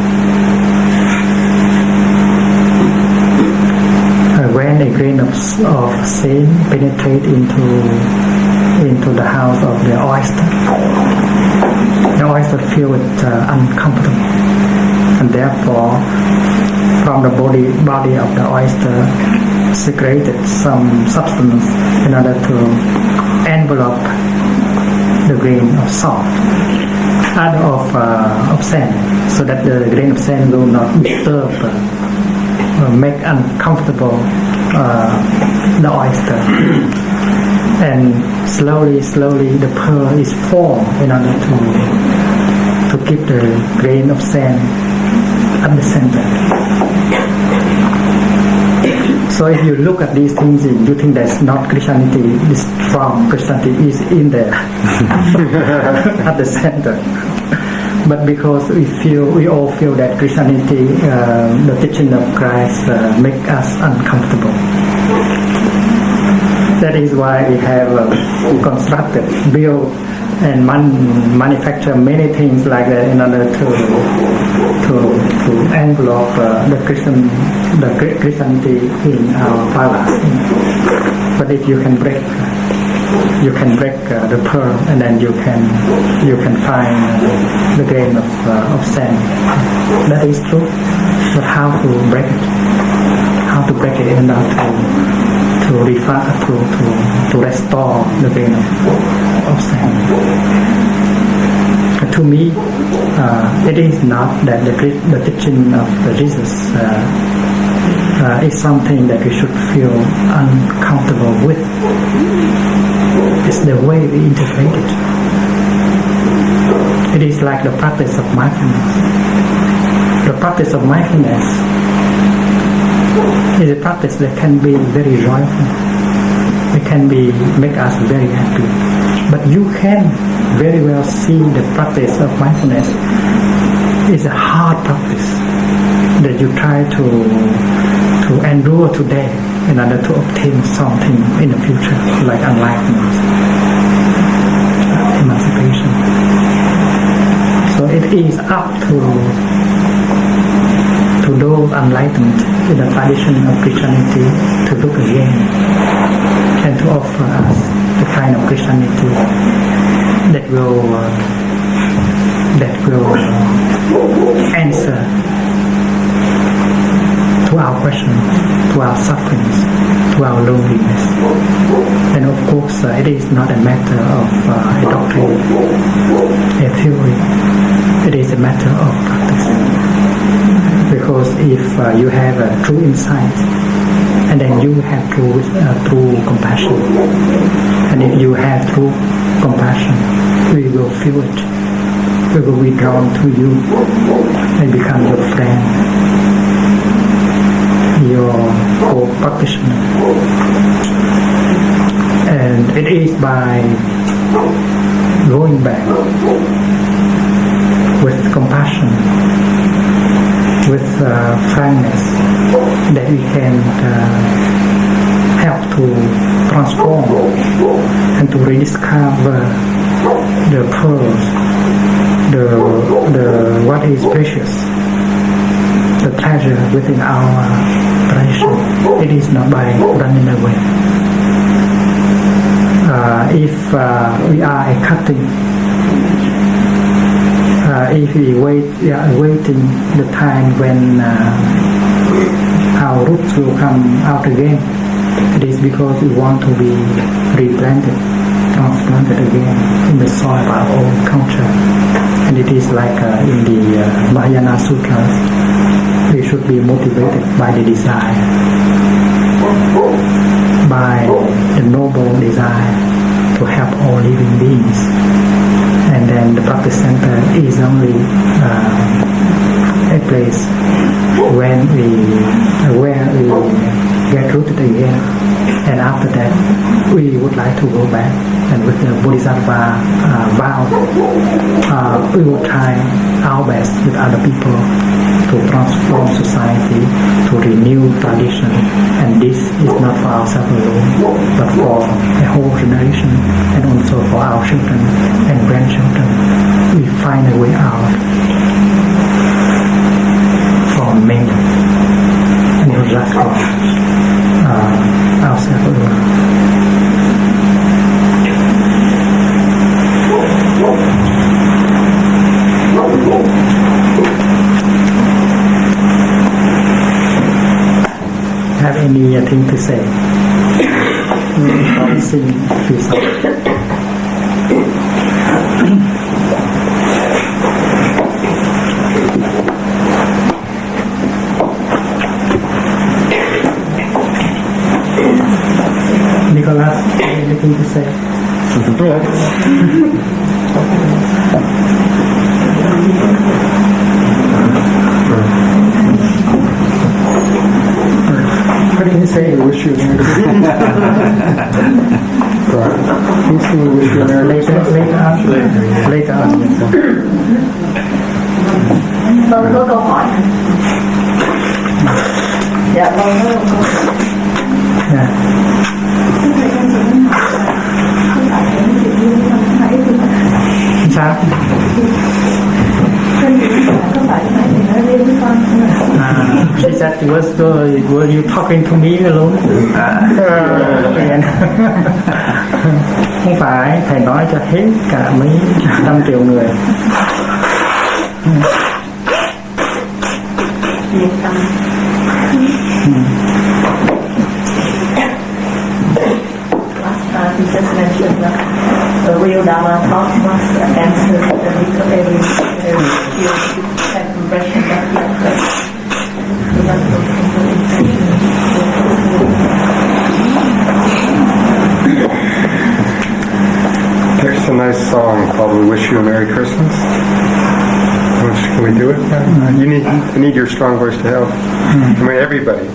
When a grain of sand penetrates into the house of the oyster feel it uncomfortable, and therefore from the body of the oyster secreted some substance in order to envelope the grain of salt of sand, so that the grain of sand will not disturb or make uncomfortable the oyster. And slowly the pearl is formed in order to keep the grain of sand at the center. So if you look at these things, you think that's not Christianity, this strong Christianity is in there at the center. But because we all feel that Christianity, the teaching of Christ, make us uncomfortable. That is why we have constructed, built, and manufacture many things like that in order to envelope the Christianity in our palace. But if you can break the pearl, and then you can find the grain of sand. That is true. But how to break it? How to break it in order to restore the grain of sand? To me, it is not that the teaching of Jesus is something that we should feel uncomfortable with. It's the way we integrate it. It is like the practice of mindfulness. The practice of mindfulness is a practice that can be very joyful. It can make us very happy. But you can very well see the practice of mindfulness is a hard practice that you try to endure today in order to obtain something in the future, like enlightenment, emancipation. So it is up to those enlightened in the tradition of Christianity to look again and to offer us the kind of Christianity that will answer to our questions, to our sufferings, to our loneliness. And of course, it is not a matter of a doctrine, a theory. It is a matter of practice. Because if you have a true insight, and then you have true compassion, and if you have true compassion, we will feel it. We will be drawn to you and become your friend, your co-practitioner. And it is by going back with compassion, with frankness, that we can help to transform and to rediscover the pearls, the what is precious, the treasure within our tradition. It is not by running away. If we are a cutting, if we we are waiting the time when our roots will come out again, it is because we want to be replanted, transplanted again in the soil of our own culture. And it is like in the Mahayana Sutras, we should be motivated by the desire, by the noble desire to help all living beings. And then the practice center is only a place where we get rooted again. And after that, we would like to go back. And with the Bodhisattva vow, we will try our best with other people to transform society, to renew tradition. And this is not for ourselves alone, but for a whole generation, and also for our children and grandchildren. We find a way out from many, and not just for ourselves alone. Have anything to say? Sing a few songs. Nicholas, anything to say? What did he say? We wish you a Merry Christmas. He's saying we wish you a Merry Christmas. Later on. Vâng, có câu hỏi. Dạ vâng, có câu hỏi. Yeah. Sao? She said, were you talking to me alone? Không phải, thầy nói cho hết cả mấy 100 triệu người. He just mentioned that the real Dharma talk must answer the need of every impression that we have. There's a nice song called "We Wish You a Merry Christmas." Can we do it? You need your strong voice to help. I mean, everybody.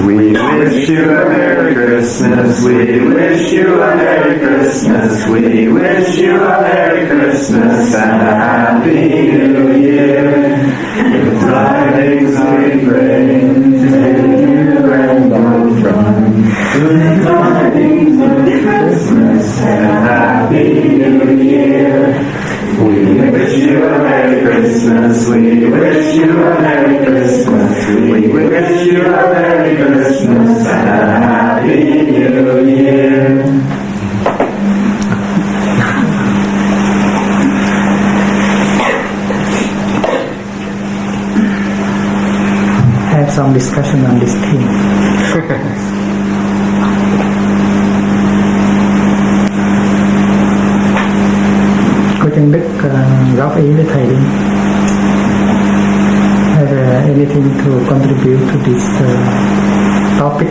We wish you a Merry Christmas, we wish you a Merry Christmas, we wish you a Merry Christmas and a Happy New Year. The tidings we bring to you and all from the tidings of Christmas and a Happy New Year. We wish you a Merry Christmas, we wish you a Merry Christmas, we wish you a Merry Christmas and a Happy New Year. Have some discussion on this theme. Cô Trân Đức góp ý với thầy đi. Have anything to contribute to this topic?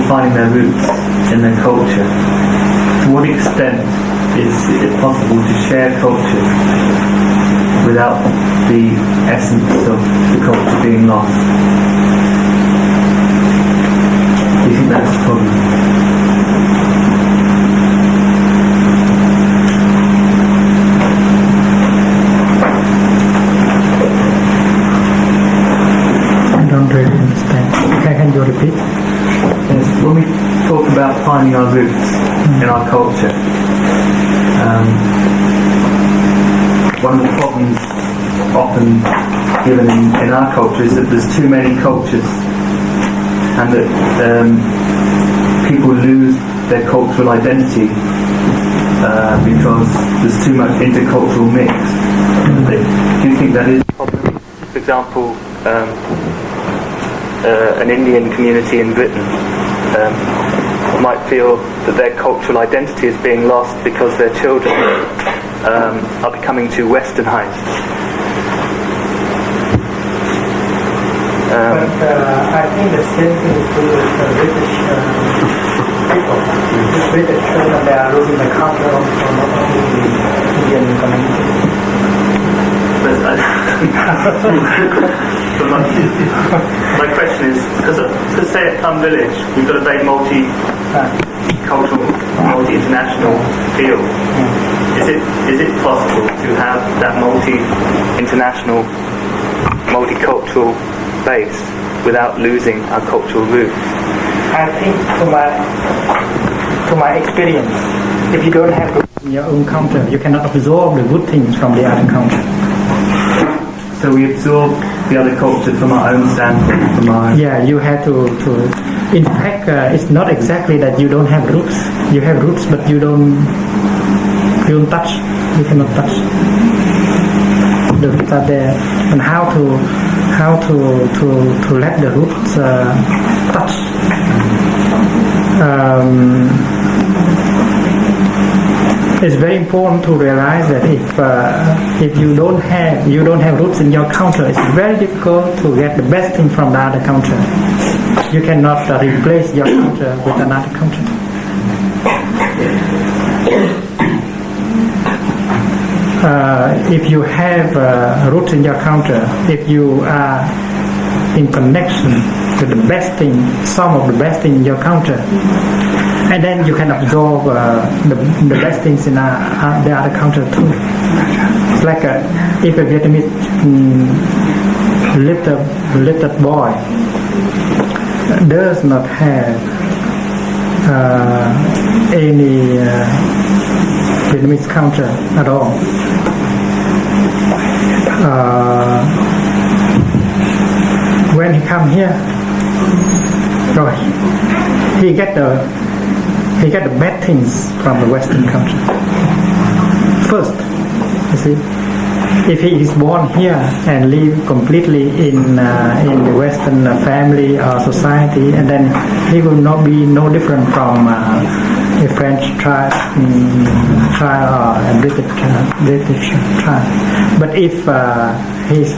Finding their roots in their culture. To what extent is it possible to share culture without the essence of the culture being lost? Do you think that's the problem? I don't really understand. Can you repeat? Yes, when we talk about finding our roots in our one of the problems often given in our culture is that there's too many cultures, and that people lose their cultural identity because there's too much intercultural mix. Do you think that is a problem? For example, an Indian community in Britain might feel that their cultural identity is being lost because their children are becoming too westernized. But I think the same thing is true with the British people. The British children, they are losing the culture of not only the Indian community. But my question is, because say at Plum Village, we've got a very multi-cultural, multi-international feel. Is it possible to have that multi-international, multicultural base without losing our cultural roots? I think to my experience, if you don't have roots in your own culture, you cannot absorb the good things from the other culture. So we absorb the other culture from our own standpoint, from our... Yeah, you have to in fact, it's not exactly that you don't have roots. You have roots, but you don't touch. You cannot touch. The roots are there, and how to let the roots touch. It's very important to realize that if you don't have roots in your culture, it's very difficult to get the best thing from the other culture. You cannot replace your culture with another culture. If you have roots in your culture, if you are in connection with the best thing, some of the best thing in your culture, and then you can absorb the best things in the other culture too. It's like if a Vietnamese little boy does not have any Vietnamese culture at all, when he come here, he get the bad things from the Western culture. First, you see, if he is born here and live completely in the Western family or society, and then he will not be no different from a French child or a British child. But if he's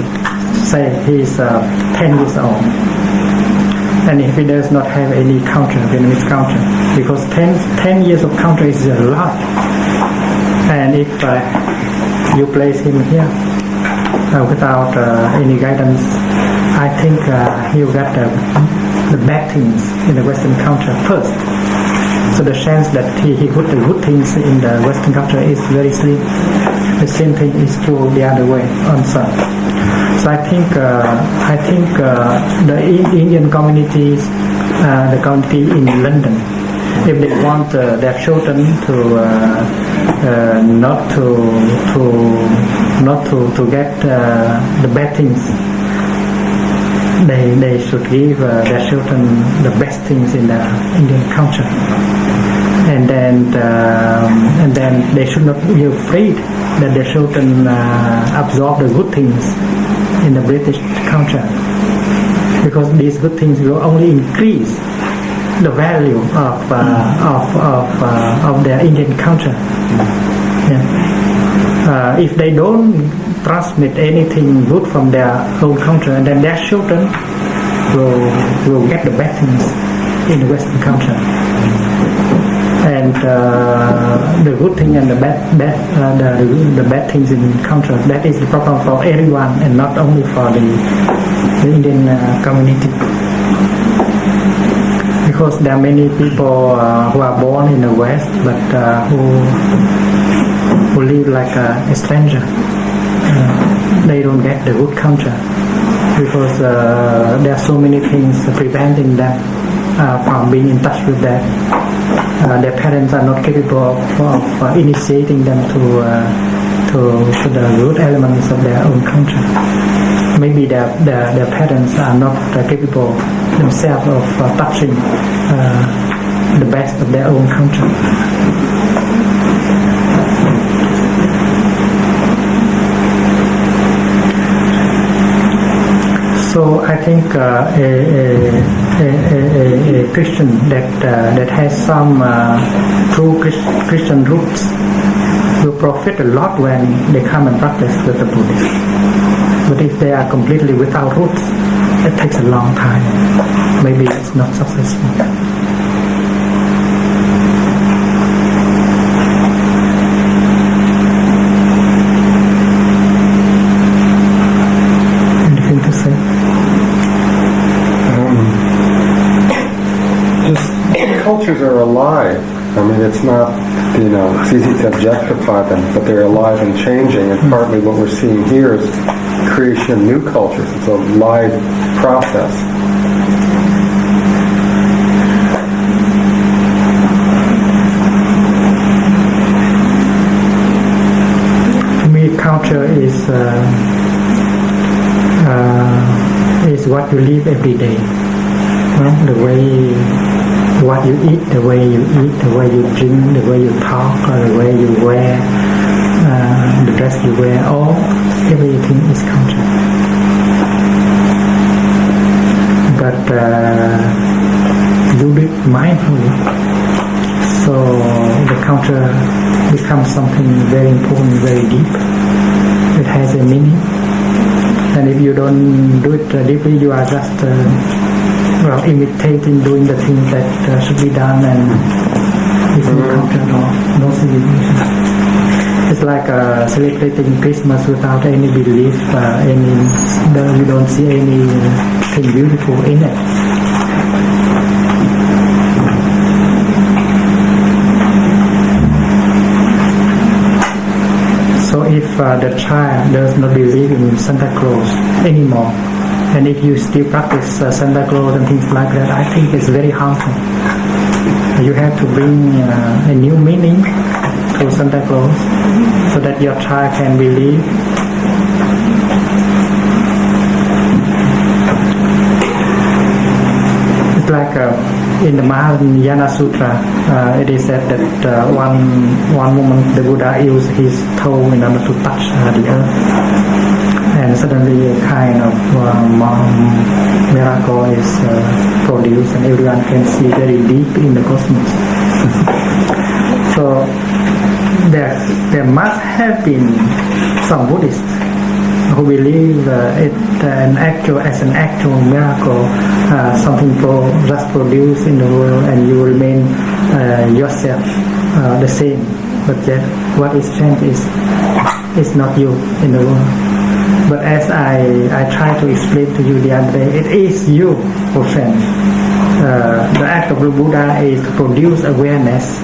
10 years old, and if he does not have any culture, Vietnamese culture, because 10 years of culture is a lot, and if you place him here without any guidance, I think he'll get the bad things in the Western culture first. So the chance that he got the good things in the Western culture is very slim. The same thing is true the other way also. So I think the Indian communities, the community in London, if they want their children to not to get the bad things, they should give their children the best things in the Indian culture, and then they should not be afraid that their children absorb the good things in the British culture, because these good things will only increase the value of their Indian culture. Yeah. If they don't transmit anything good from their own culture, and then their children will get the bad things in the Western culture. And the good thing and the bad things in culture, that is the problem for everyone, and not only for the Indian community. Because there are many people who are born in the West, but who live like a stranger. They don't get the good culture, because there are so many things preventing them from being in touch with that. Their parents are not capable of initiating them to to the root elements of their own culture. Maybe their parents are not capable themselves of touching the best of their own culture. So I think a Christian that has some true Christian roots will profit a lot when they come and practice with the Buddhists. But if they are completely without roots, it takes a long time. Maybe it's not successful. Anything to say? Just cultures are alive. I mean, it's not, it's easy to objectify them, but they're alive and changing, and partly what we're seeing here is creation of new cultures. It's a live process. To me, culture is what you live every day. The way what you eat, the way you drink, the way you talk, or the way you wear, the dress you wear, everything is culture. But you do it mindfully, so the culture becomes something very important, very deep. It has a meaning, and if you don't do it deeply, you are just imitating, doing the things that should be done, and it's no culture at all, no civilization. It's like celebrating Christmas without any belief, you don't see anything beautiful in it. So if the child does not believe in Santa Claus anymore, and if you still practice Santa Claus and things like that, I think it's very harmful. You have to bring a new meaning to Santa Claus so that your child can believe. It's like in the Mahayana Sutra, it is said that one moment the Buddha used his toe in order to touch the earth. And suddenly a kind of miracle is produced, and everyone can see very deep in the cosmos. So there must have been some Buddhists who believe it as an actual miracle, something just produced in the world, and you remain yourself the same. But yet, what is changed is not you in the world. But as I try to explain to you the other day, it is you, oh friend. The act of the Buddha is to produce awareness,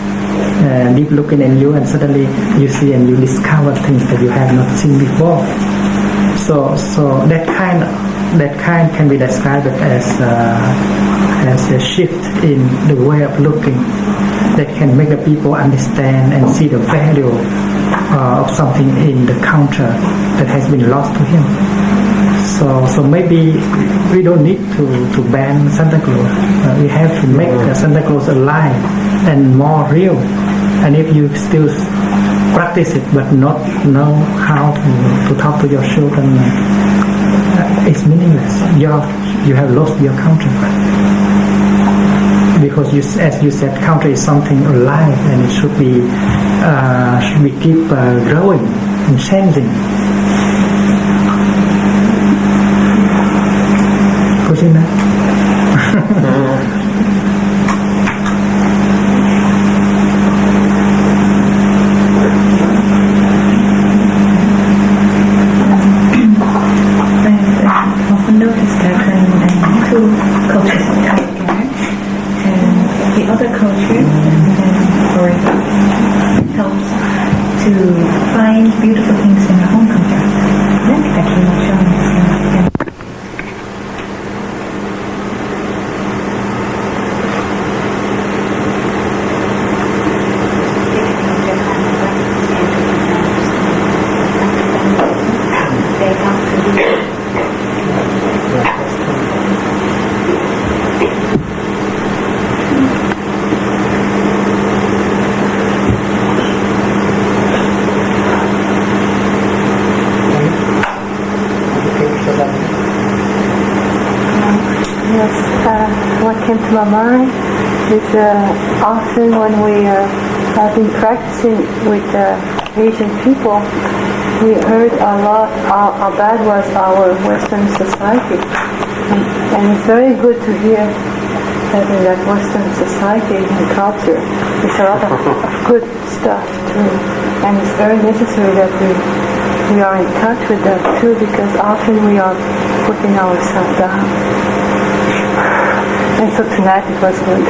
deep looking in you, and suddenly you see and you discover things that you have not seen before. So that kind can be described as a shift in the way of looking that can make the people understand and see the value of something in the culture that has been lost to him. So maybe we don't need to ban Santa Claus. We have to make Santa Claus alive and more real. And if you still practice it but not know how to talk to your children, it's meaningless. You have lost your culture. Because as you said, culture is something alive, and it should be keep growing and changing. I've often noticed that when two cultures come together, and the other culture helps to find beautiful things in their own culture. That's actually not shown in this. my mind is often when we have been practicing with Asian people, we heard a lot how bad was our Western society. And it's very good to hear that in that Western society and culture, there's a lot of good stuff too. And it's very necessary that we are in touch with that too, because often we are putting ourselves down. And so tonight it was good.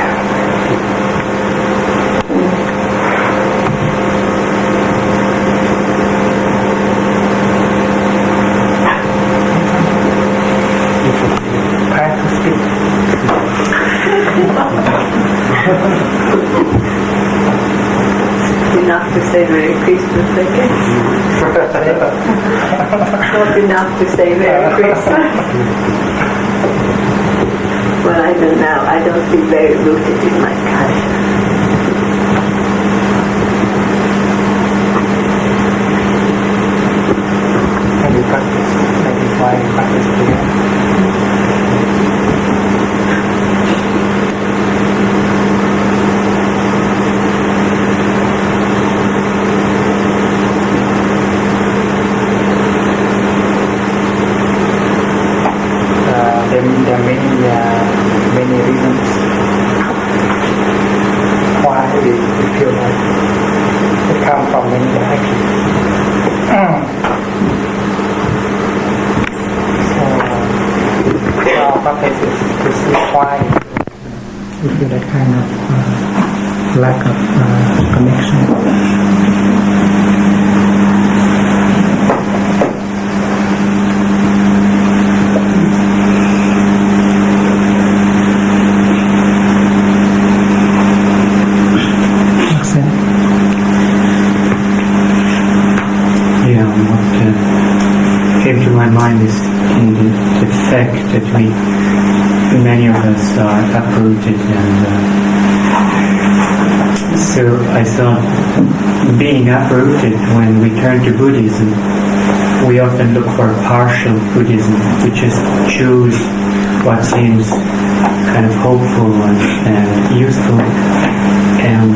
Enough to say Merry Christmas, I guess. Not enough to say Merry Christmas. Well, I don't know. I don't feel very rooted in my culture. Maybe practice. Maybe try practice together. There are many reasons why we feel like it comes from many directions. So our practice is to see why we feel that kind of lack of connection. My mind is in the fact that many of us are uprooted, and so I thought, being uprooted, when we turn to Buddhism, we often look for partial Buddhism. We just choose what seems kind of hopeful and useful, and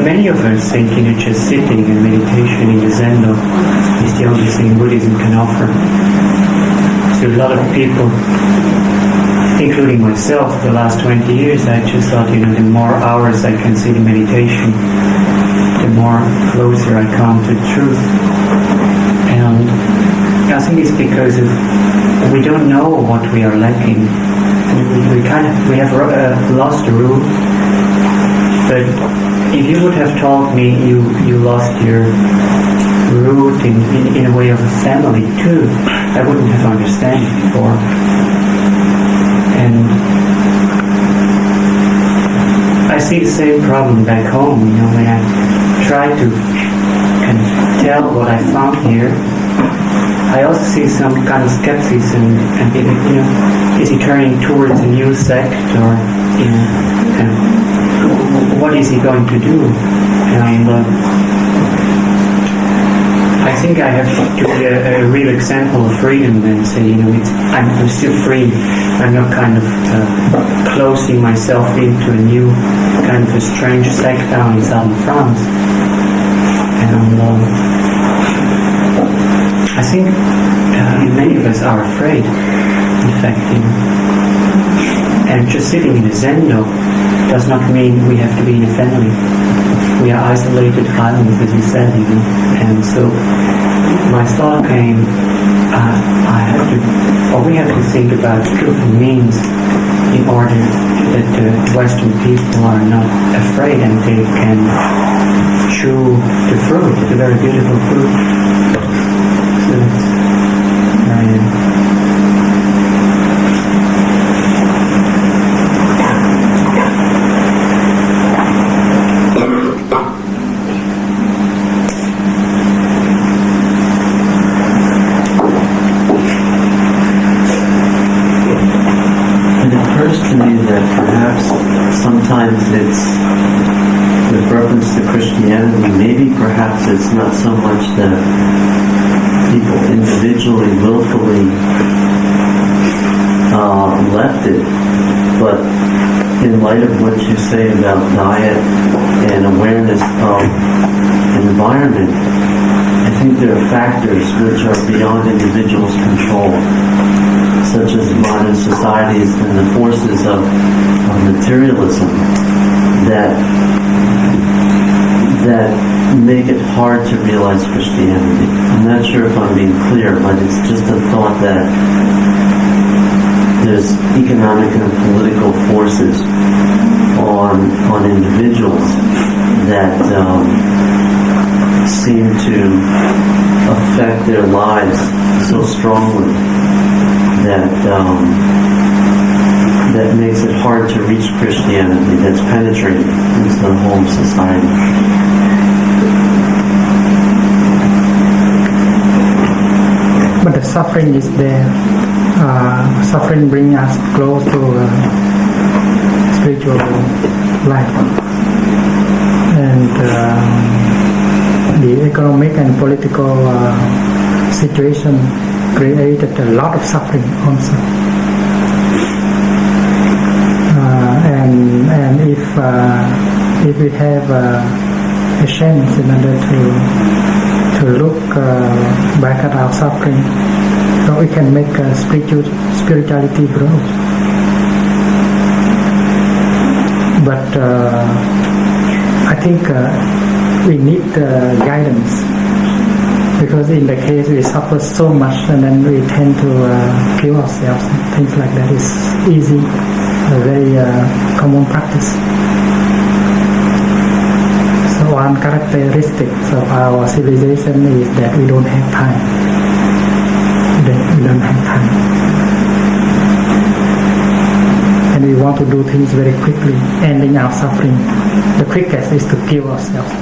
many of us think just sitting and meditation in the Zendo is the only thing Buddhism can offer. So a lot of people, including myself, the last 20 years, I just thought, the more hours I can sit in meditation, the more closer I come to truth. And I think it's because we don't know what we are lacking. We have lost the root, but if you would have told me you lost your root in a way of a family too, I wouldn't have understood it before. And I see the same problem back home, when I try to kind of tell what I found here, I also see some kind of skepticism and is he turning towards a new sect, or kind of, what is he going to do? And I think I have to be a real example of freedom and say, I'm still free. I'm not kind of closing myself into a new kind of a strange sect down in southern France. And I think many of us are afraid, in fact. And just sitting in a Zendo does not mean we have to be in a family. We are isolated islands, as you said, And so my thought came, we have to think about skillful means in order that the Western people are not afraid and they can chew the fruit, the very beautiful fruit. So that's where I am. Sometimes it's with reference to Christianity, maybe perhaps it's not so much that people individually, willfully left it. But in light of what you say about diet and awareness of environment, I think there are factors which are beyond individuals' control, such as modern societies and the forces of materialism that make it hard to realize Christianity. I'm not sure if I'm being clear, but it's just a thought that there's economic and political forces on individuals that seem to affect their lives so strongly that that makes it hard to reach Christianity, that's penetrating into the whole society. But the suffering is there. Suffering brings us close to spiritual life. And the economic and political situation created a lot of suffering also. And if we have a chance in order to look back at our suffering, so we can make spirituality grow. But I think we need guidance, because in the case we suffer so much and then we tend to kill ourselves. Things like that is easy, a very common practice. So one characteristic of our civilization is that we don't have time. We don't have time. And we want to do things very quickly, ending our suffering. The quickest is to kill ourselves.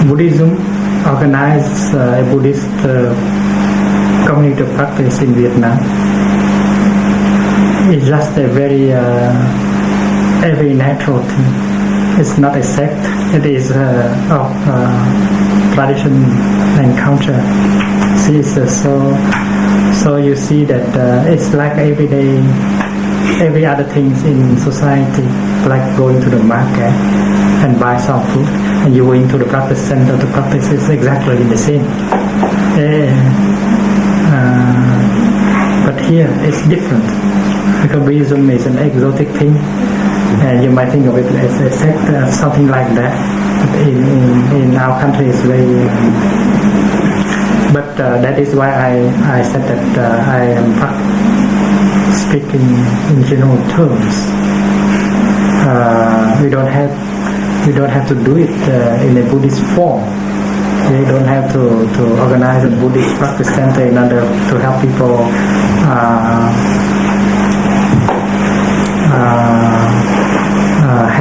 Buddhism organized a Buddhist community of practice in Vietnam. It's just a very natural thing. It's not a sect. It is of tradition and culture. So you see that it's like every other things in society, like going to the market and buy some food, and you go into the practice center to practice. Is exactly the same. But here it's different, because Buddhism is an exotic thing, and you might think of it as a sect, something like that. In our country, it's very. But that is why I said that I am speaking in general terms. We don't have to do it in a Buddhist form. We don't have to organize a Buddhist practice center in order to help people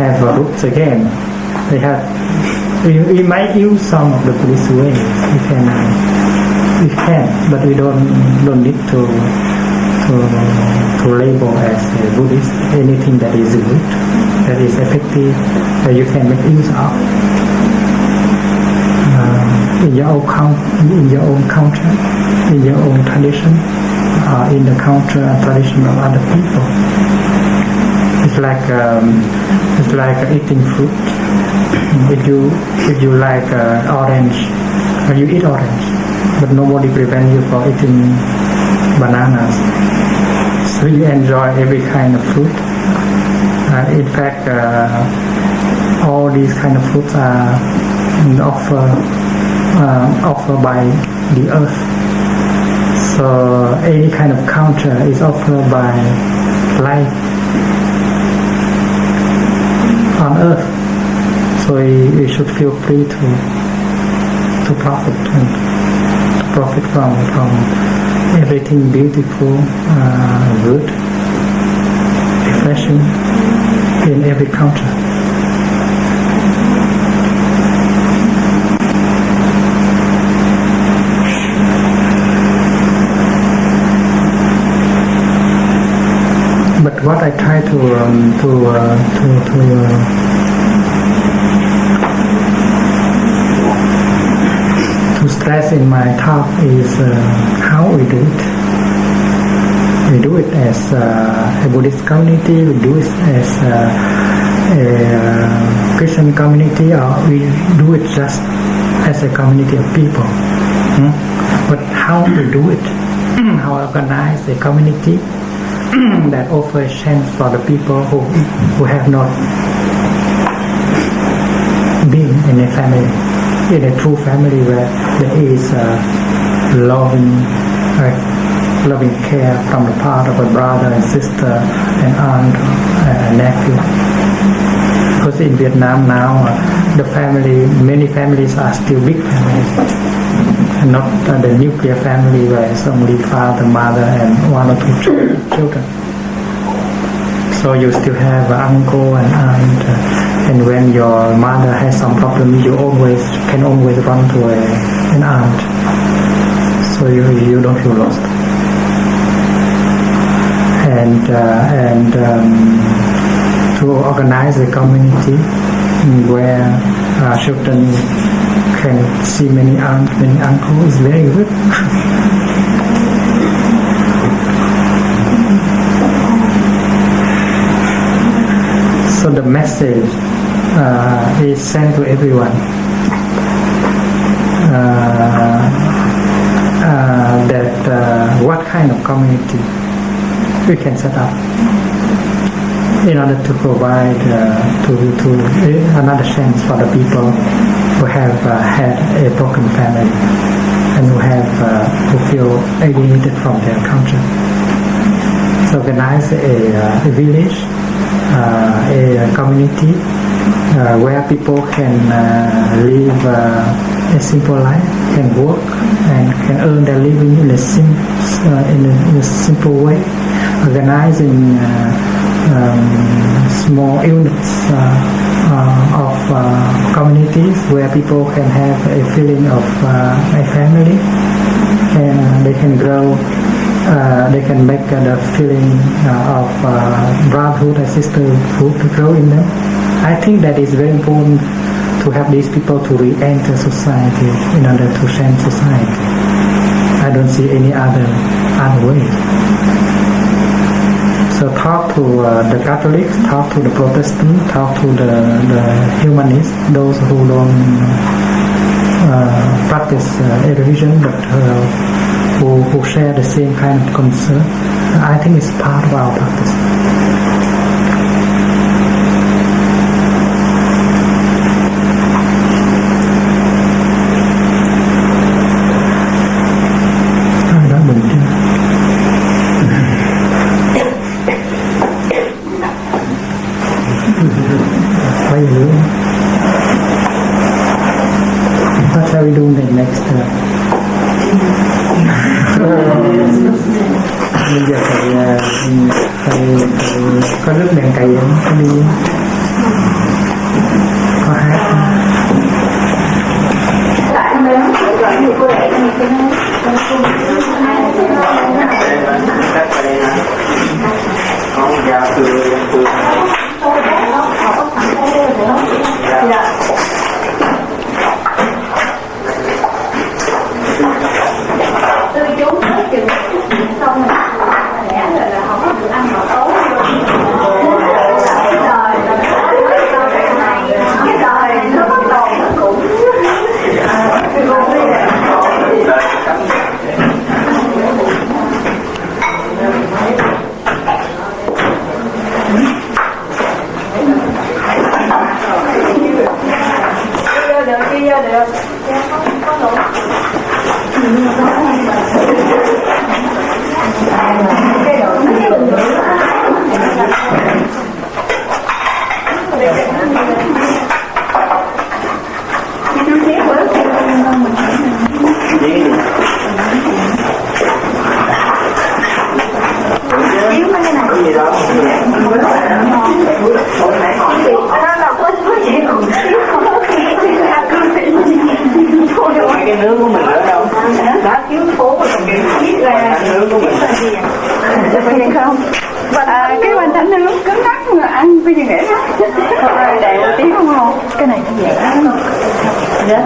have roots again. We might use some of the Buddhist ways. We can, but we don't need to label as a Buddhist anything that is good, that is effective, that you can make use of in your own culture, in your own tradition, in the culture and tradition of other people. It's like eating fruit. If you like orange, you eat orange, but nobody prevents you from eating bananas. So you enjoy every kind of fruit. In fact, all these kind of fruits are offered by the earth. So any kind of culture is offered by life on earth. So we should feel free to profit from everything beautiful, good, refreshing in every culture. what I try to stress in my talk is how we do it. We do it as a Buddhist community, we do it as a Christian community, or we do it just as a community of people. But how to do it? How organize a community that offers chance for the people who have not been in a family, in a true family where there is loving care from the part of a brother and sister and aunt and nephew. Because in Vietnam now, many families are still big families, not the nuclear family where it's only father, mother, and one or two children. So you still have uncle and aunt, and when your mother has some problem, you can always run to an aunt. So you don't feel lost. And to organize a community where children can see many aunts, many uncles is very good. So the message is sent to everyone that what kind of community we can set up in order to provide to another chance for the people who have had a broken family and who feel alienated from their culture. So organize a village, a community where people can live a simple life, can work and can earn their living in a simple way, organizing small units of communities where people can have a feeling of a family, and they can grow. They can make the feeling of brotherhood and sisterhood to grow in them. I think that is very important to help these people to re-enter society in order to change society. I don't see any other way. So talk to the Catholics, talk to the Protestants, talk to the humanists, those who don't practice a religion but who share the same kind of concern. I think it's part of our practice. What shall we do next? Bây giờ phải có nước đèn cày có đi, có hát. Cái nướng của mình ở đâu? Đã kiếm phố rồi còn cái chiếc ra. Nướng của mình là gì? Có vậy không? Cái bánh tránh nó lúc cứng ngắc mà ăn bây giờ để nó đầy một tí không ngon. Cái này nó dễ lắm. Dạ.